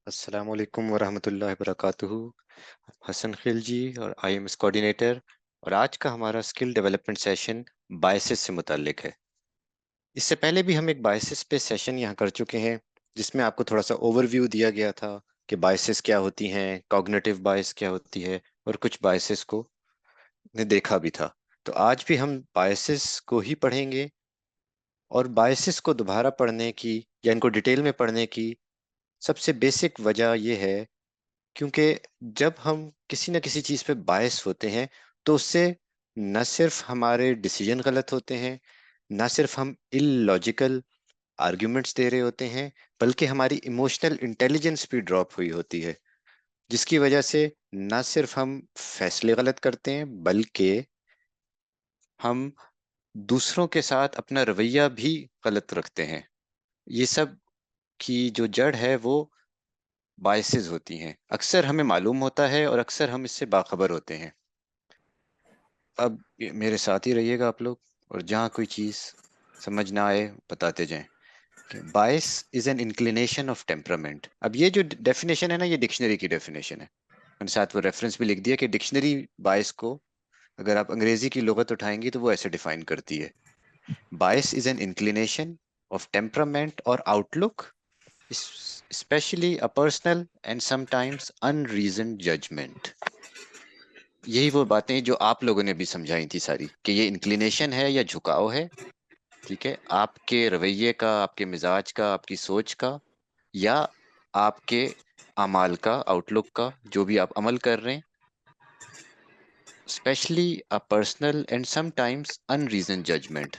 अस्सलाम वालेकुम वरहमतुल्लाहि वबरकातुहू। हसन खिलजी और आईएमएस कोऑर्डिनेटर। और आज का हमारा स्किल डेवलपमेंट सेशन बायसेस से मुताल्लिक है। इससे पहले भी हम एक बायसेस पे सेशन यहाँ कर चुके हैं, जिसमें आपको थोड़ा सा ओवरव्यू दिया गया था कि बायसेस क्या होती हैं, कॉग्निटिव बायस क्या होती है, और कुछ बायसेस को ने देखा भी था। तो आज भी हम बायसेस को ही पढ़ेंगे। और बायसेस को दोबारा पढ़ने की या इनको डिटेल में पढ़ने की सबसे बेसिक वजह यह है, क्योंकि जब हम किसी न किसी चीज पे बायस होते हैं तो उससे न सिर्फ हमारे डिसीजन गलत होते हैं, न सिर्फ हम इलॉजिकल आर्ग्यूमेंट्स दे रहे होते हैं, बल्कि हमारी इमोशनल इंटेलिजेंस भी ड्रॉप हुई होती है, जिसकी वजह से न सिर्फ हम फैसले गलत करते हैं, बल्कि हम दूसरों के साथ अपना रवैया भी गलत रखते हैं। ये सब की जो जड़ है वो बायसेस होती हैं। अक्सर हमें मालूम होता है और अक्सर हम इससे बाखबर होते हैं। अब मेरे साथ ही रहिएगा आप लोग, और जहाँ कोई चीज समझ ना आए बताते जाएं। बायस is an inclination of temperament. अब ये जो डेफिनेशन है ना, ये डिक्शनरी की डेफिनेशन है। मैंने साथ वो रेफरेंस भी लिख दिया कि डिक्शनरी बायस को अगर आप अंग्रेजी की लुगत उठाएंगी तो वो ऐसे डिफाइन करती है: बायस is an inclination of temperament और outlook, especially a personal and sometimes unreasoned judgment। यही वो बातें जो आप लोगों ने भी समझाई थी सारी, कि ये इंक्लिनेशन है या झुकाव है, ठीक है, आपके रवैये का, आपके मिजाज का, आपकी सोच का, या आपके अमाल का, आउटलुक का, जो भी आप अमल कर रहे हैं। Specially a personal and sometimes unreason judgement.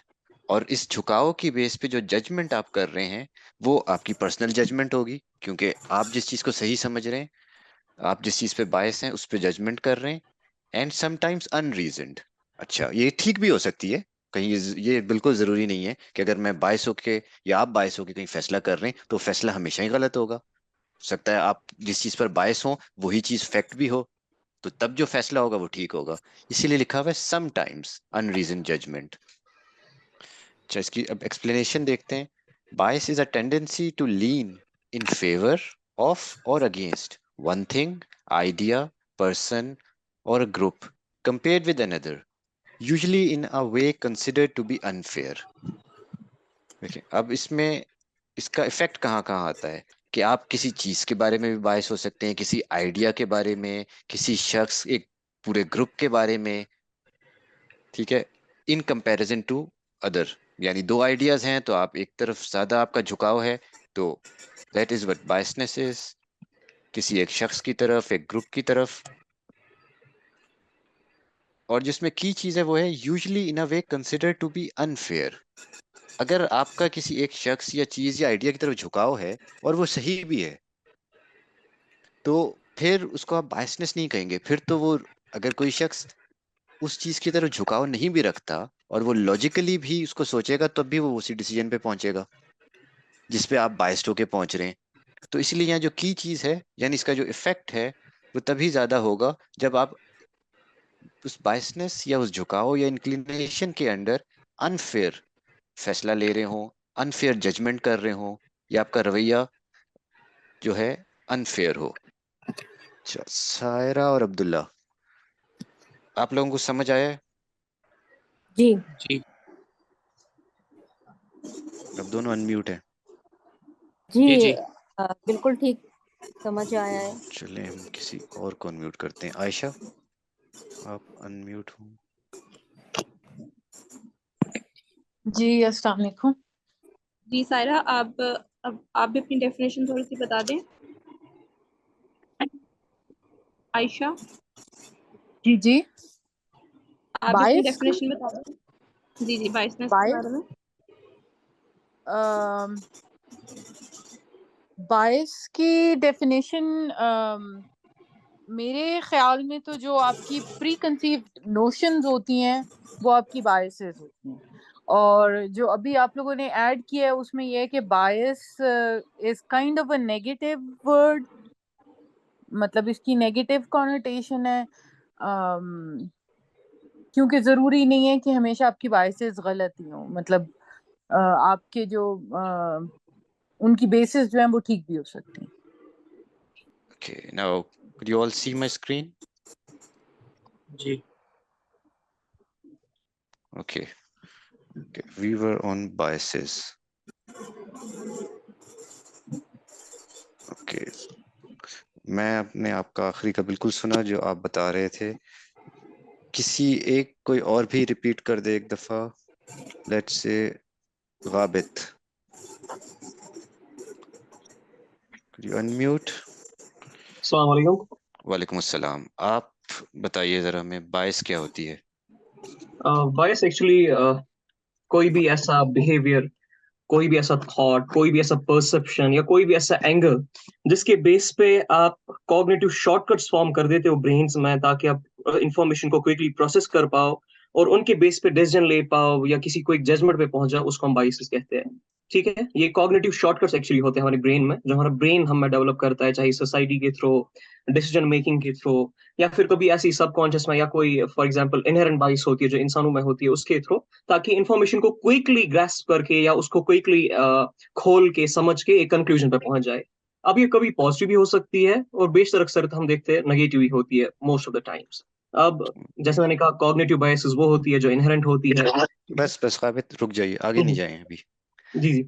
और इस झुकाव की बेस पे जो जजमेंट आप कर रहे हैं वो आपकी पर्सनल जजमेंट होगी, क्योंकि आप जिस चीज को सही समझ रहे हैं, आप जिस चीज पे बायस हैं उस पे जजमेंट कर रहे हैं। And sometimes unreasoned. अच्छा, ये ठीक भी हो सकती है कहीं, ये बिल्कुल जरूरी नहीं है कि अगर मैं बायस होके या आप बायस होके कहीं फैसला कर रहे हैं तो फैसला हमेशा ही गलत होगा। हो सकता है आप जिस चीज पर बायस हो वही चीज फैक्ट भी हो, तो तब जो फैसला होगा वो ठीक होगा। इसीलिए लिखा हुआ है समटाइम्स अनरीजन जजमेंट। अच्छा, इसकी अब एक्सप्लेनेशन देखते हैं। Bias is a tendency to lean in favour of और against one thing, idea, person, or a group compared with another, usually in a way considered to be unfair। देखिए, अब इसमें इसका इफेक्ट कहाँ कहाँ आता है, कि आप किसी चीज के बारे में भी बायस हो सकते हैं, किसी आइडिया के बारे में, किसी शख्स, एक पूरे ग्रुप के बारे में, ठीक है, इन कंपैरिजन टू अदर। यानी दो आइडियाज हैं तो आप एक तरफ ज्यादा आपका झुकाव है, तो that is what biasness is. किसी एक शख्स की तरफ, एक ग्रुप की तरफ। और जिसमें की चीज है वो है usually in a way consider to be unfair. अगर आपका किसी एक शख्स या चीज या आइडिया की तरफ झुकाव है और वो सही भी है, तो फिर उसको आप बायसनेस नहीं कहेंगे। फिर तो वो, अगर कोई शख्स उस चीज की तरफ झुकाव नहीं भी रखता और वो लॉजिकली भी उसको सोचेगा, तब भी वो उसी डिसीजन पे पहुंचेगा जिस पे आप बायस्ड होके पहुंच रहे हैं। तो इसलिए यहाँ जो की चीज है, यानी इसका जो इफेक्ट है, वो तभी ज्यादा होगा जब आप उस बायसनेस या उस झुकाव या इंक्लिनेशन के अंडर अनफेयर फैसला ले रहे हो, अनफेयर जजमेंट कर रहे हो, या आपका रवैया जो है अनफेयर हो। अच्छा, सायरा और अब्दुल्ला, आप लोगों को समझ आया है? जी जी अब दोनों अनम्यूट है। जी जी बिल्कुल ठीक समझ आया है। चलें, हम किसी और को अनम्यूट करते हैं। आयशा, आप अनम्यूट हो। जी अस्सलाम वालेकुम। जी सायरा, अब आप भी अपनी डेफिनेशन थोड़ी सी बता दें। आयशा, जी जी आप भी अपनी बायस डेफिनेशन बता दें। जी जी, बायसनेस के बायस बारे में। बायस की डेफिनेशन मेरे ख्याल में तो जो आपकी प्री कंसीव्ड नोशंस होती हैं वो आपकी बायसेस होती हैं। और जो अभी आप लोगों ने ऐड किया है उसमें यह है कि बायस is kind of a negative word, मतलब इसकी नेगेटिव कॉनोटेशन है। क्योंकि जरूरी नहीं है कि हमेशा आपकी बायसेस गलत ही हो, मतलब आपके जो उनकी बेसिस जो है वो ठीक भी हो सकती हैं। Okay, now could you all see my screen? Ji Okay. Okay, we were on biases. Okay. मैं अपने आपका आखिरी का बिल्कुल सुना जो आप बता रहे थे। किसी एक कोई और भी रिपीट कर दे एक दफा। Let's say Gavit. Could you unmute? अस्सलाम वालेकुम। वालेकुम अस्सलाम। आप बताइए जरा हमें बायस क्या होती है? बायस एक्चुअली कोई भी ऐसा बिहेवियर, कोई भी ऐसा थॉट, कोई भी ऐसा परसेप्शन या कोई भी ऐसा एंगल जिसके बेस पे आप कॉग्निटिव शॉर्टकट्स फॉर्म कर देते हो ब्रेन्स में, ताकि आप इंफॉर्मेशन को क्विकली प्रोसेस कर पाओ और उनके बेस पे डिसीजन ले पाओ या किसी को एक जजमेंट पे पहुंच जाओ, उसको हम बायसेस कहते हैं। ठीक है, ये कॉग्निटिव शॉर्टकट्स एक्चुअली होते हैं हमारे ब्रेन में, जो हमारा ब्रेन हमें डेवलप करता है, चाहे सोसाइटी के थ्रू, डिसीजन मेकिंग के थ्रू, या फिर कभी ऐसी सबकॉन्शियस में या कोई फॉर एग्जांपल इनहेरेंट बाइस होती है जो इंसानों में होती है, उसके थ्रू, ताकि इंफॉर्मेशन को क्विकली ग्रास्प करके या उसको क्विकली खोल के समझ के एक कंक्लूजन पे पहुंच जाए। अब ये कभी पॉजिटिव भी हो सकती है और बेशतर अक्सर हम देखते हैं नेगेटिव भी होती है मोस्ट ऑफ द टाइम्स। अब जैसे मैंने कहा, कॉग्निटिव बायसेस वो होती है जो इनहेरेंट होती है। बस गाबित रुक जाइए, आगे नहीं जाएं अभी। जी जी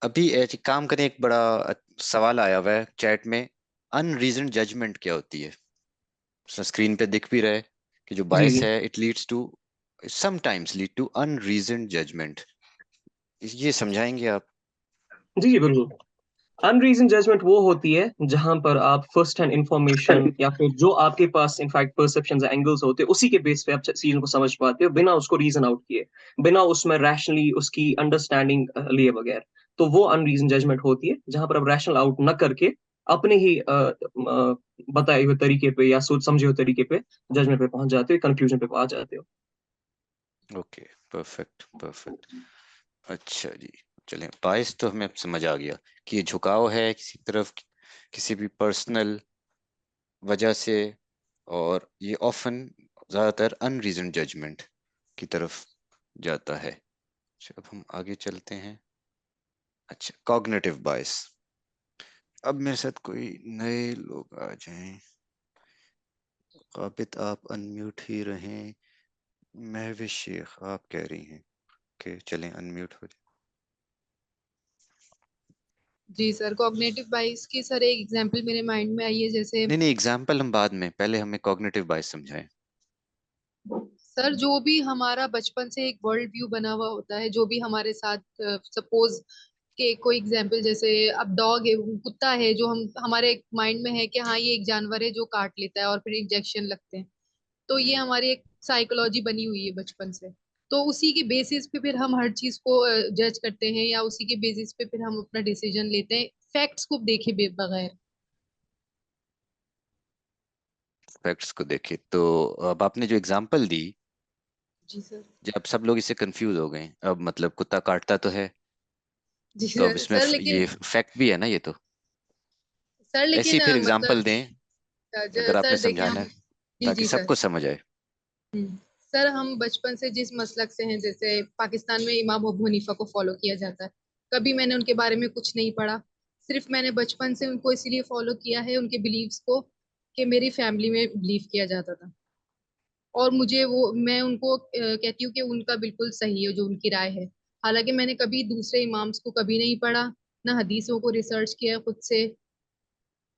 अभी एक काम करें, एक बड़ा सवाल आया हुआ है चैट में। अनरीजन जजमेंट क्या होती है? स्क्रीन पे दिख भी रहा है कि जो जी बायस जी है it leads to sometimes lead to unreason judgement. ये समझाएंगे आप? जी जी बिल्कुल। अनरीजन जजमेंट वो होती है जहां पर आप फर्स्ट हैंड इंफॉर्मेशन या फिर जो आपके पास इनफैक्ट परसेप्शंस एंगल्स होते हैं, उसी के बेस पे आप चीजों को समझ पाते हो बिना उसको रीजन आउट किए, बिना उसमें रैशनली उसकी अंडरस्टैंडिंग लिए बगैर। तो वो अनरीजन जजमेंट होती है जहां पर आप रैशनल आउट न करके अपने ही बताए हुए तरीके पे या सोच समझे हुए तरीके पे जजमेंट पे पहुंच जाते हो, कंक्लूजन पे पहुंच जाते हो। Okay, perfect perfect. अच्छा जी, चलें, बायस तो हमें अब समझ आ गया कि ये झुकाव है किसी तरफ, किसी भी पर्सनल वजह से, और ये ऑफन ज्यादातर अनरीजन जजमेंट की तरफ जाता है। अच्छा, अब हम आगे चलते हैं। अच्छा, कॉग्निटिव बायस। अब मेरे साथ कोई नए लोग आ जाएं। काबित आप अनम्यूट ही रहें। महविश शेख आप कह रही हैं, ओके चलें अनम्यूट हो जाए। जी सर, कॉग्निटिव बाइस की सर एक एग्जांपल मेरे माइंड में आई है, जैसे नहीं नहीं, एग्जाम्पल हम बाद में, पहले हमें कॉग्निटिव बायस समझाएं। सर जो भी हमारा बचपन से एक वर्ल्ड व्यू बना हुआ होता है, जो भी हमारे साथ सपोज के कोई एग्जांपल, जैसे अब डॉग है, कुत्ता है, जो हम हमारे माइंड में है कि हाँ ये एक जानवर है जो काट लेता है और फिर इंजेक्शन लगते हैं, तो ये हमारी एक साइकोलॉजी बनी हुई है बचपन से। तो उसी के बेसिस पे फिर हम हर चीज को जज करते हैं, या उसी के बेसिस पे फिर हम अपना डिसीजन लेते हैं, फैक्ट्स को देखे बगैर। फैक्ट्स को देखे तो अब आपने जो एग्जाम्पल दी, जी सर। जब सब लोग इससे कंफ्यूज हो गए, अब मतलब कुत्ता काटता तो है, जी तो अब सर। इसमें सर ये लेकिन फैक्ट भी है ना ये तो। सर ऐसे लेकिन ही फिर मतलब एग्जाम्पल दें अगर आपने सर देखिए समझाना हम। है, जी ताकि जी सर। सबको समझ आए। सर हम बचपन से जिस मसलक से हैं, जैसे पाकिस्तान में इमाम अबू हनीफा को फॉलो किया जाता है, कभी मैंने उनके बारे में कुछ नहीं पढ़ा। सिर्फ मैंने बचपन से उनको इसीलिए फॉलो किया है, उनके बिलीव्स को, कि मेरी फैमिली में बिलीव किया जाता था। और मुझे वो, मैं उनको कहती हूँ कि उनका बिल्कुल सही है जो उनकी राय है। हालांकि मैंने कभी दूसरे इमाम्स को कभी नहीं पढ़ा, ना हदीसों को रिसर्च किया खुद से।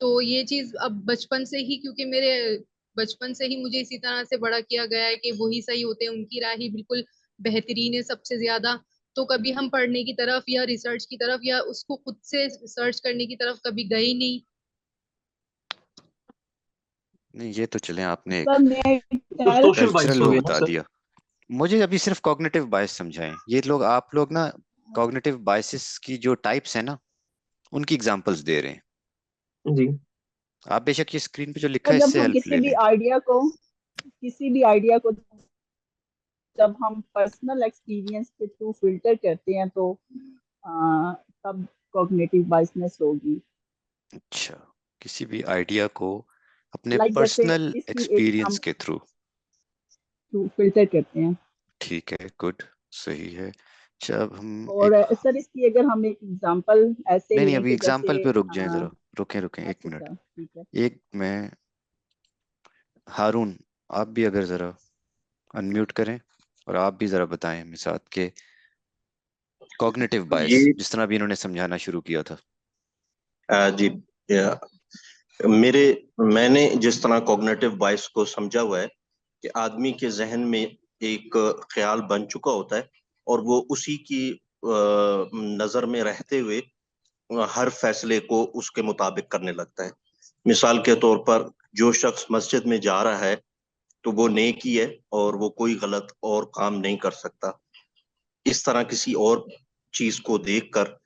तो ये चीज अब बचपन से ही, क्योंकि मेरे बचपन से ही मुझे इसी तरह से बड़ा किया गया है कि वही सही होते हैं, उनकी राय ही बिल्कुल बेहतरीन है सबसे ज्यादा। तो कभी हम पढ़ने की तरफ या रिसर्च की तरफ या उसको खुद से सर्च करने की तरफ कभी गए ही नहीं। नहीं, ये तो चलें आपने एक सर मैं तो सोशल बाइस कल्चरल हो वो गया ना बता सर। दिया। मुझे अभी सिर्फ कॉग्निटिव बायस समझाएं। ये लोग, आप लोग ना कॉग्निटिव बायसेस की जो टाइप्स है ना, उनकी एग्जांपल्स दे रहे हैं। जी आप बेशक ये स्क्रीन पे जो लिखा तो है जब इससे हम हेल्प ले लें। किसी भी आइडिया को जब हम पर्सनल एक्सपीरियंस के थ्रू फिल्टर करते हैं तो तब कॉग्निटिव बायसनेस होगी। अच्छा, किसी भी आइडिया को अपने लाइक जैसे पर्सनल इसकी एक हम एक्सपीरियंस के थ्रू। फिल्टर करते हैं। ठीक है, गुड, सही है। जब हम और एक, सर इसकी अगर हम एक एग्जांपल ऐसे नहीं नहीं, लें अभी कि एग्जाम्पल जैसे पे रुक जाएं जरा, रुकें रुकें एक अच्छा मिनट। ठीक है। एक मैं हारून, आप भी अगर जरा अनम्यूट करें और आप भी जरा बताएं हमें साथ के कॉग्निटिव बायस ये जिस तरह भी इन्होंने समझाना शुरू किया था। जी, मैंने जिस तरह कॉग्निटिव बायस को समझा हुआ है कि आदमी के जहन में एक ख्याल बन चुका होता है और वो उसी की नजर में रहते हुए हर फैसले को उसके मुताबिक करने लगता है। मिसाल के तौर पर जो शख्स मस्जिद में जा रहा है तो वो नेक ही है और वो कोई गलत और काम नहीं कर सकता। इस तरह किसी और चीज को देखकर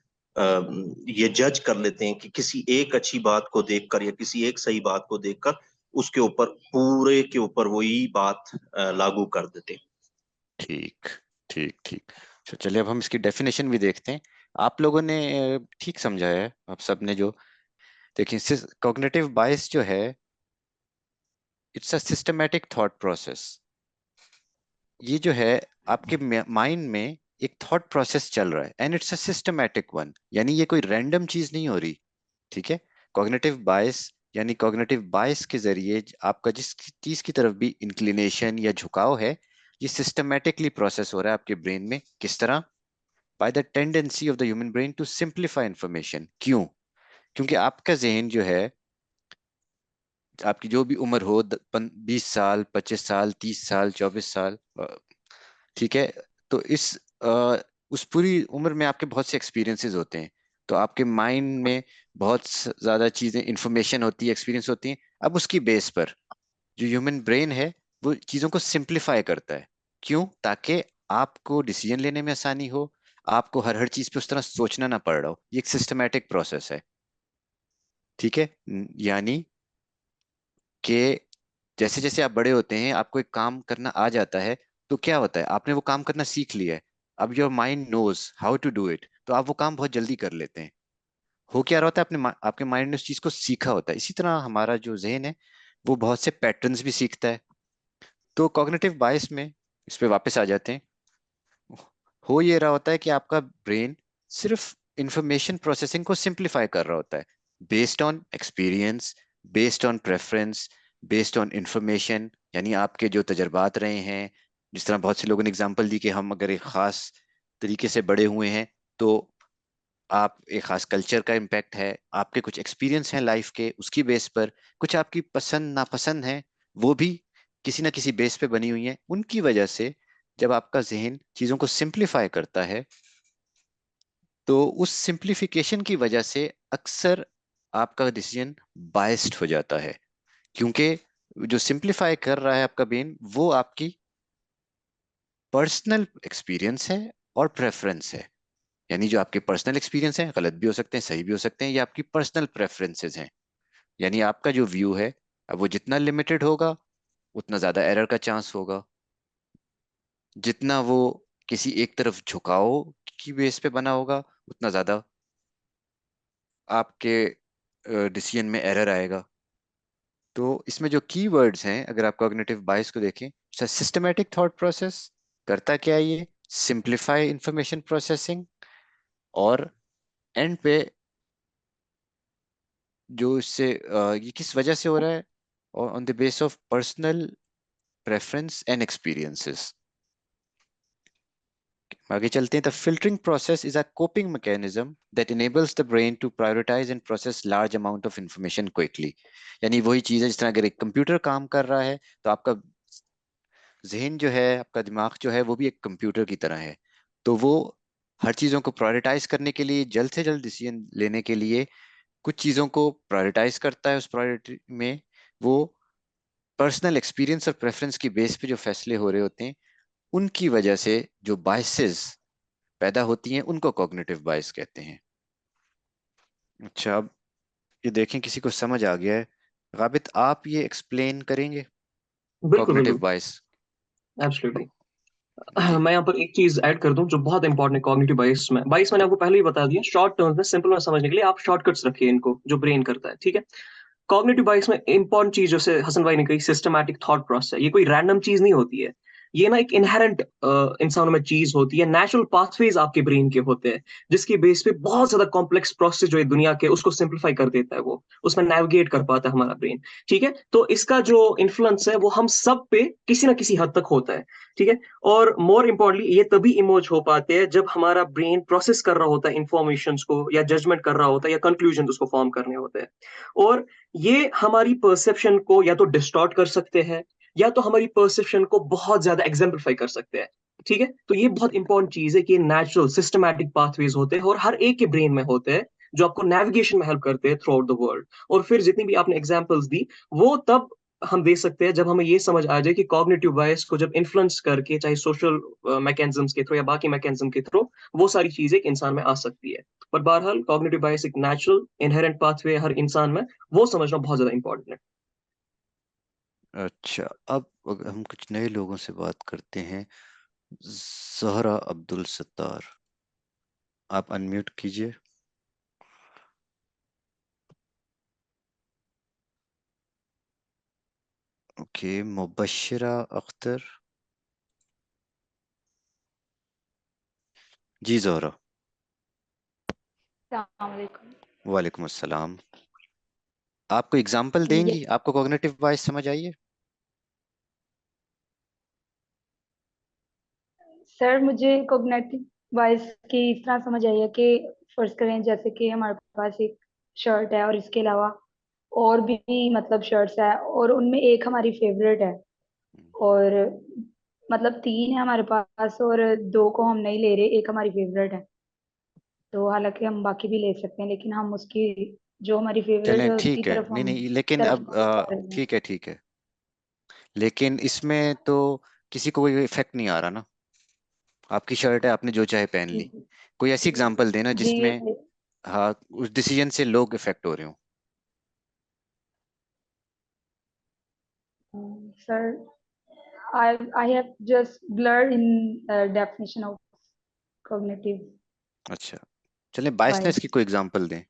ये जज कर लेते हैं कि किसी एक अच्छी बात को देखकर या किसी एक सही बात को देखकर उसके ऊपर पूरे के ऊपर वही बात लागू कर देते हैं। ठीक ठीक ठीक। तो चलिए अब हम इसकी डेफिनेशन भी देखते हैं। आप लोगों ने ठीक समझाया है, आप सबने जो देखिए कॉग्निटिव बायस जो है it's a systematic thought process. ये जो है आपके माइंड में एक थॉट प्रोसेस चल रहा है and it's a systematic one, यानी ये कोई रैंडम चीज नहीं हो रही। ठीक है, कॉग्निटिव बायस यानी कॉग्निटिव बायस के जरिए आपका जिस चीज की तरफ भी इंक्लिनेशन या झुकाव है ये सिस्टमैटिकली प्रोसेस हो रहा है आपके ब्रेन में। किस तरह? By the tendency of the human brain to simplify information. क्यों? क्योंकि आपका जहन जो है, आपकी जो भी उम्र हो 20 साल, 25 साल, 30 साल, 24 साल, ठीक है, तो उस पूरी उम्र में आपके बहुत से एक्सपीरियंसेस होते हैं। तो आपके माइंड में बहुत ज्यादा चीजें, इंफॉर्मेशन होती है, एक्सपीरियंस होती हैं। अब उसकी बेस पर जो ह्यूमन ब्रेन है वो चीजों को सिंप्लीफाई करता है। क्यों? ताकि आपको डिसीजन लेने में आसानी हो, आपको हर हर चीज पे उस तरह सोचना ना पड़ रहा हो। ये एक सिस्टमैटिक प्रोसेस है। ठीक है, यानी कि जैसे जैसे आप बड़े होते हैं आपको एक काम करना आ जाता है, तो क्या होता है, आपने वो काम करना सीख लिया है। अब your mind knows how to do it, तो आप वो काम बहुत जल्दी कर लेते हैं। हो क्या रहा होता है, आपके माइंड ने उस चीज को सीखा होता है। इसी तरह हमारा जो जहन है वो बहुत से पैटर्न्स भी सीखता है। तो कॉग्निटिव बायस में इस पे वापस आ जाते हैं। हो ये रहा होता है कि आपका ब्रेन सिर्फ इंफॉर्मेशन प्रोसेसिंग को सिंप्लीफाई कर रहा होता है based on experience, based on preference, based on information, यानी आपके जो तजर्बात रहे हैं। जिस तरह बहुत से लोगों ने एग्जांपल दी कि हम अगर एक खास तरीके से बड़े हुए हैं तो आप एक खास कल्चर का इम्पैक्ट है, आपके कुछ एक्सपीरियंस हैं लाइफ के, उसकी बेस पर कुछ आपकी पसंद नापसंद है, वो भी किसी ना किसी बेस पे बनी हुई है। उनकी वजह से जब आपका जहन चीजों को सिंप्लीफाई करता है तो उस सिंप्लीफिकेशन की वजह से अक्सर आपका डिसीजन बायस्ड हो जाता है। क्योंकि जो सिंप्लीफाई कर रहा है आपका ब्रेन वो आपकी पर्सनल एक्सपीरियंस है और प्रेफरेंस है। यानी जो आपके पर्सनल एक्सपीरियंस हैं गलत भी हो सकते हैं, सही भी हो सकते हैं, ये आपकी पर्सनल प्रेफरेंसेस हैं। यानी आपका जो व्यू है, अब वो जितना लिमिटेड होगा उतना ज्यादा एरर का चांस होगा। जितना वो किसी एक तरफ झुकाव की बेस पे बना होगा उतना ज्यादा आपके डिसीजन में एरर आएगा। तो इसमें जो कीवर्ड्स हैं, अगर आप कॉग्निटिव बायस को देखें, सिस्टमैटिक थॉट प्रोसेस करता क्या है, ये सिंप्लीफाई इंफॉर्मेशन प्रोसेसिंग, और एंड पे जो इससे ये किस वजह से हो रहा है, और on the base of personal preference and experiences. आगे चलते हैं। The filtering process is a coping mechanism that enables the brain to prioritise and process large amount of information quickly. यानी वही चीज है जिस तरह अगर एक कंप्यूटर काम कर रहा है तो आपका जहन जो है, आपका दिमाग जो है, वो भी एक कंप्यूटर की तरह है। तो वो हर चीजों को प्रायोरिटाइज करने के लिए, जल्द से जल्द डिसीजन लेने के लिए कुछ चीजों को प्रायोरिटाइज करता है। उस प्रायोरिटी में वो पर्सनल एक्सपीरियंस और प्रेफरेंस की बेस पे जो फैसले हो रहे होते हैं, उनकी वजह से जो बायसेस पैदा होती हैं उनको कॉग्निटिव बायस कहते हैं। अच्छा, अब ये देखें किसी को समझ आ गया है। गाबित, आप ये एक्सप्लेन करेंगे बिल्कुल कॉग्निटिव बिल्कुल, बायस? एब्सोल्युटली। जी मैं यहाँ पर एक चीज ऐड कर दूं जो बहुत इंपॉर्टेंट है कॉग्निटिव बायस में। बायस मैंने आपको पहले ही बता दिया, शॉर्ट टर्म्स में सिंपल में समझने के लिए आप शॉर्टकट्स रखिए इनको जो ब्रेन करता है, ठीक है। कॉग्निटिव बायस में इंपॉर्टेंट चीज जैसे हसन भाई ने कही, सिस्टमैटिक थॉट प्रोसेस है। ये कोई रैंडम चीज नहीं होती है। ये ना एक इनहेरेंट इंसानों में चीज होती है, नेचुरल पाथवेज आपके ब्रेन के होते हैं, जिसकी बेस पे बहुत ज्यादा कॉम्प्लेक्स प्रोसेस जो है दुनिया के, उसको सिंप्लीफाई कर देता है, वो उसमें नेविगेट कर पाता है हमारा ब्रेन। ठीक है, तो इसका जो इन्फ्लुएंस है वो हम सब पे किसी ना किसी हद तक होता है। ठीक है, और मोर इम्पोर्टेंटली ये तभी इमोज हो पाते हैं जब हमारा ब्रेन प्रोसेस कर रहा होता है इंफॉर्मेशन को, या जजमेंट कर रहा होता है, या कंक्लूजन उसको फॉर्म करने होते हैं। और ये हमारी परसेप्शन को या तो डिस्टॉर्ट कर सकते हैं, या तो हमारी परसेप्शन को बहुत ज्यादा एग्जाम्पलीफाई कर सकते हैं। ठीक है, तो ये बहुत इंपॉर्टेंट चीज है कि नेचुरल सिस्टमैटिक पाथवेज होते हैं और हर एक के ब्रेन में होते हैं, जो आपको नेविगेशन में हेल्प करते हैं थ्रू आउट द वर्ल्ड। और फिर जितनी भी आपने एग्जांपल्स दी, वो तब हम दे सकते हैं जब हमें ये समझ आ जाए कि कॉग्निटिव बायस को जब इन्फ्लुएंस करके, चाहे सोशल मैकेनिज्म्स के थ्रू या बाकी मैकेनिज्म के थ्रू, वो सारी चीजें एक इंसान में आ सकती है। पर बहरहाल कॉग्निटिव बायस एक नेचुरल इनहेरेंट पाथवे हर इंसान में, वो समझना बहुत ज्यादा इंपॉर्टेंट है। अच्छा, अब अगर हम कुछ नए लोगों से बात करते हैं। ज़हरा अब्दुल सत्तार, आप अनम्यूट कीजिए। ओके, मुबश्शिरा अख्तर। जी ज़हरा। वालेकुम अस्सलाम। आपको एग्जाम्पल देंगी? आपको कॉग्निटिव बायस समझ आई है? सर मुझे कॉग्निटिव बायस की इस तरह समझ आई है कि फर्ज करें जैसे कि हमारे पास एक शर्ट है और इसके अलावा और भी मतलब शर्ट्स है, और उनमें एक हमारी फेवरेट है, और मतलब तीन है हमारे पास और दो को हम नहीं ले रहे, एक हमारी फेवरेट है। तो हालांकि हम बाकी भी ले सकते हैं, लेकिन हम उसकी जो हमारी फेवरेट चलें, है उसकी ठीक है। तरफ नहीं हम नहीं, लेकिन तरफ अब जा रहे हैं। ठीक है, ठीक है। लेकिन इसमें तो किसी को कोई इफेक्ट नहीं आ रहा ना। आपकी शर्ट है, आपने जो चाहे पहन ली। कोई ऐसी एग्जांपल देना जी जिसमें हाँ उस डिसीजन से लोग इफेक्ट हो रहे हो। Sir I have just blurred in definition of cognitive अच्छा, चलें, बायसनेस की bias. कोई एग्जांपल दें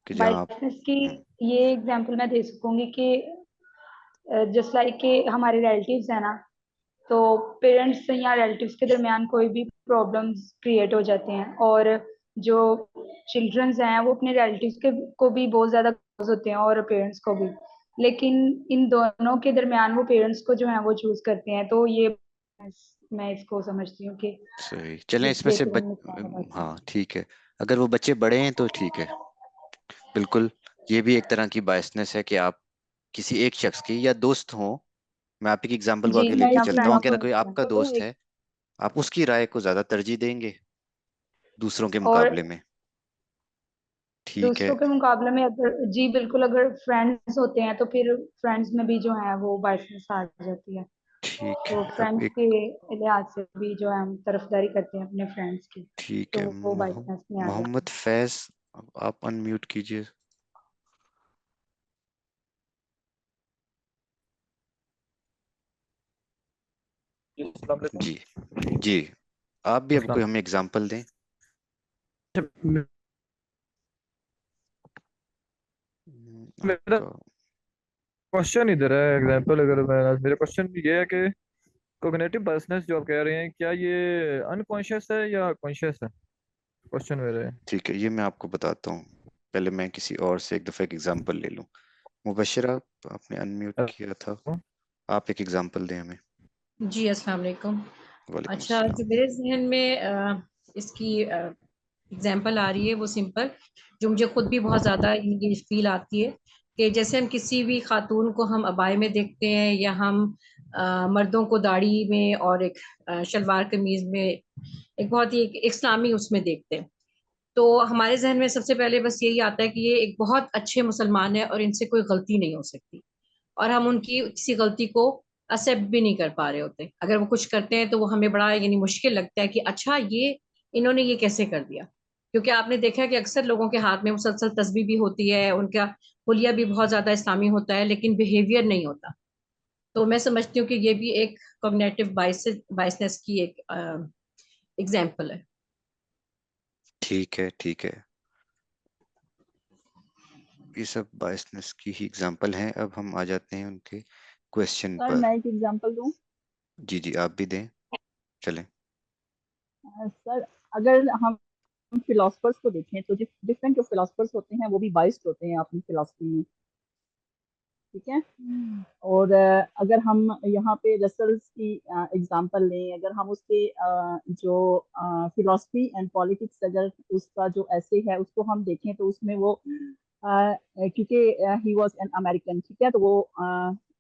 कि जहाँ आप बायसनेस की ये एग्जांपल मैं दे सकूंगी कि जस्ट लाइक कि हमारे रिलेटिव्स है ना, तो पेरेंट्स या रिलेटिव्स के दरमियान कोई भी प्रॉब्लम्स क्रिएट हो जाते हैं, और जो चिल्ड्रंस हैं वो अपने रिलेटिव्स के को भी बहुत ज्यादा क्लोज होते हैं और पेरेंट्स को भी, लेकिन इन दोनों के दरमियान वो पेरेंट्स को जो है वो चूज करते हैं। तो ये मैं इसको समझती हूँ कि सही। चलें, इसमें जिससे से फिर हम निकाल पाते हैं। हाँ ठीक है। अगर वो बच्चे बड़े हैं तो ठीक है, बिल्कुल। ये भी एक तरह की बायसनेस है कि आप किसी एक शख्स की या दोस्त हो, मैं आपकी एग्जांपल को जी आगे मैं लेके या चलता हूँ कि अगर फ्रेंड्स कोई आपका दोस्त है, आप उसकी राय को ज्यादा तरजीह देंगे दूसरों के और मुकाबले में। ठीक है, दूसरों के मुकाबले में अगर जी बिल्कुल अगर फ्रेंड्स होते हैं तो फिर फ्रेंड्स में भी जो है वो बायसनेस आ जाती है। ठीक तो है। अब फ्रेंड्स एक के लिहाज से भी जो है हम तरफदारी करते हैं अपने फ्रेंड्स की, ठीक तो है, वो बायसनेस में आ जाती मोहम्मद फैज, अब आप अनम्यूट कीजिए। अस्सलाम वालेकुम। जी जी, आप भी अब अस्सलाम। कोई हमें एग्जांपल दें। मेरा आपका क्वेश्चन इधर है, एग्जांपल अगर मैं, मेरा क्वेश्चन ये है कि कोग्निटिव बायसनेस जो आप कह रहे हैं, क्या ये अनकॉन्शियस है या कॉन्शियस है? क्वेश्चन मेरा है। ठीक है, ये मैं आपको बताता हूँ। पहले मैं किसी और से एक दफा एक एग्जांपल ले लूँ। मुबश्शिरा, आपने अनम्यूट किया था, आप एक एग्जांपल दें हमें। जी अस्सलाम वालेकुम। वालेकुम अच्छा, अस्सलाम। जो मेरे जहन में इसकी एग्जांपल आ रही है वो सिंपल, जो मुझे खुद भी बहुत ज़्यादा ये फील आती है कि जैसे हम किसी भी खातून को हम अबाए में देखते हैं, या हम मर्दों को दाढ़ी में और एक शलवार कमीज में, एक बहुत ही एक इस्लामी उसमें देखते हैं, तो हमारे जहन में सबसे पहले बस यही आता है कि ये एक बहुत अच्छे मुसलमान है और इनसे कोई गलती नहीं हो सकती, और हम उनकी किसी गलती को एक्सेप्ट भी नहीं कर पा रहे होते। अगर वो कुछ करते हैं तो वो हमें बड़ा यानी मुश्किल लगता है कि अच्छा ये इन्होंने ये कैसे कर दिया, क्योंकि आपने देखा है कि अक्सर लोगों के हाथ में मुसलसल तस्बीह भी होती है, उनका हुलिया भी बहुत ज्यादा इस्लामी होता है, लेकिन बिहेवियर नहीं होता। तो मैं समझती हूँ कि ये भी एक कॉग्निटिव बायसनेस की एक एग्जाम्पल है। ठीक है, ठीक है, ये सब बायसनेस की ही एग्जांपल हैं। अब हम आ जाते हैं उनके क्वेश्चन सर पर। मैं एक एग्जांपल दूं। जी जी, आप भी दें, चलें। सर, अगर हम फिलोसफर्स को देखें तो डिफरेंट जो फिलोसफर्स होते हैं वो भी बाइस्ड होते हैं अपनी फिलोसफी में, ठीक है। और अगर हम यहाँ पे रसल्स की एग्जांपल लें, अगर हम उसके जो फिलोसफी एंड पॉलिटिक्स, अगर उसका जो ऐसे है उसको हम देखें तो उसमें वो क्योंकि ही वाज एन अमेरिकन, ठीक है, तो वो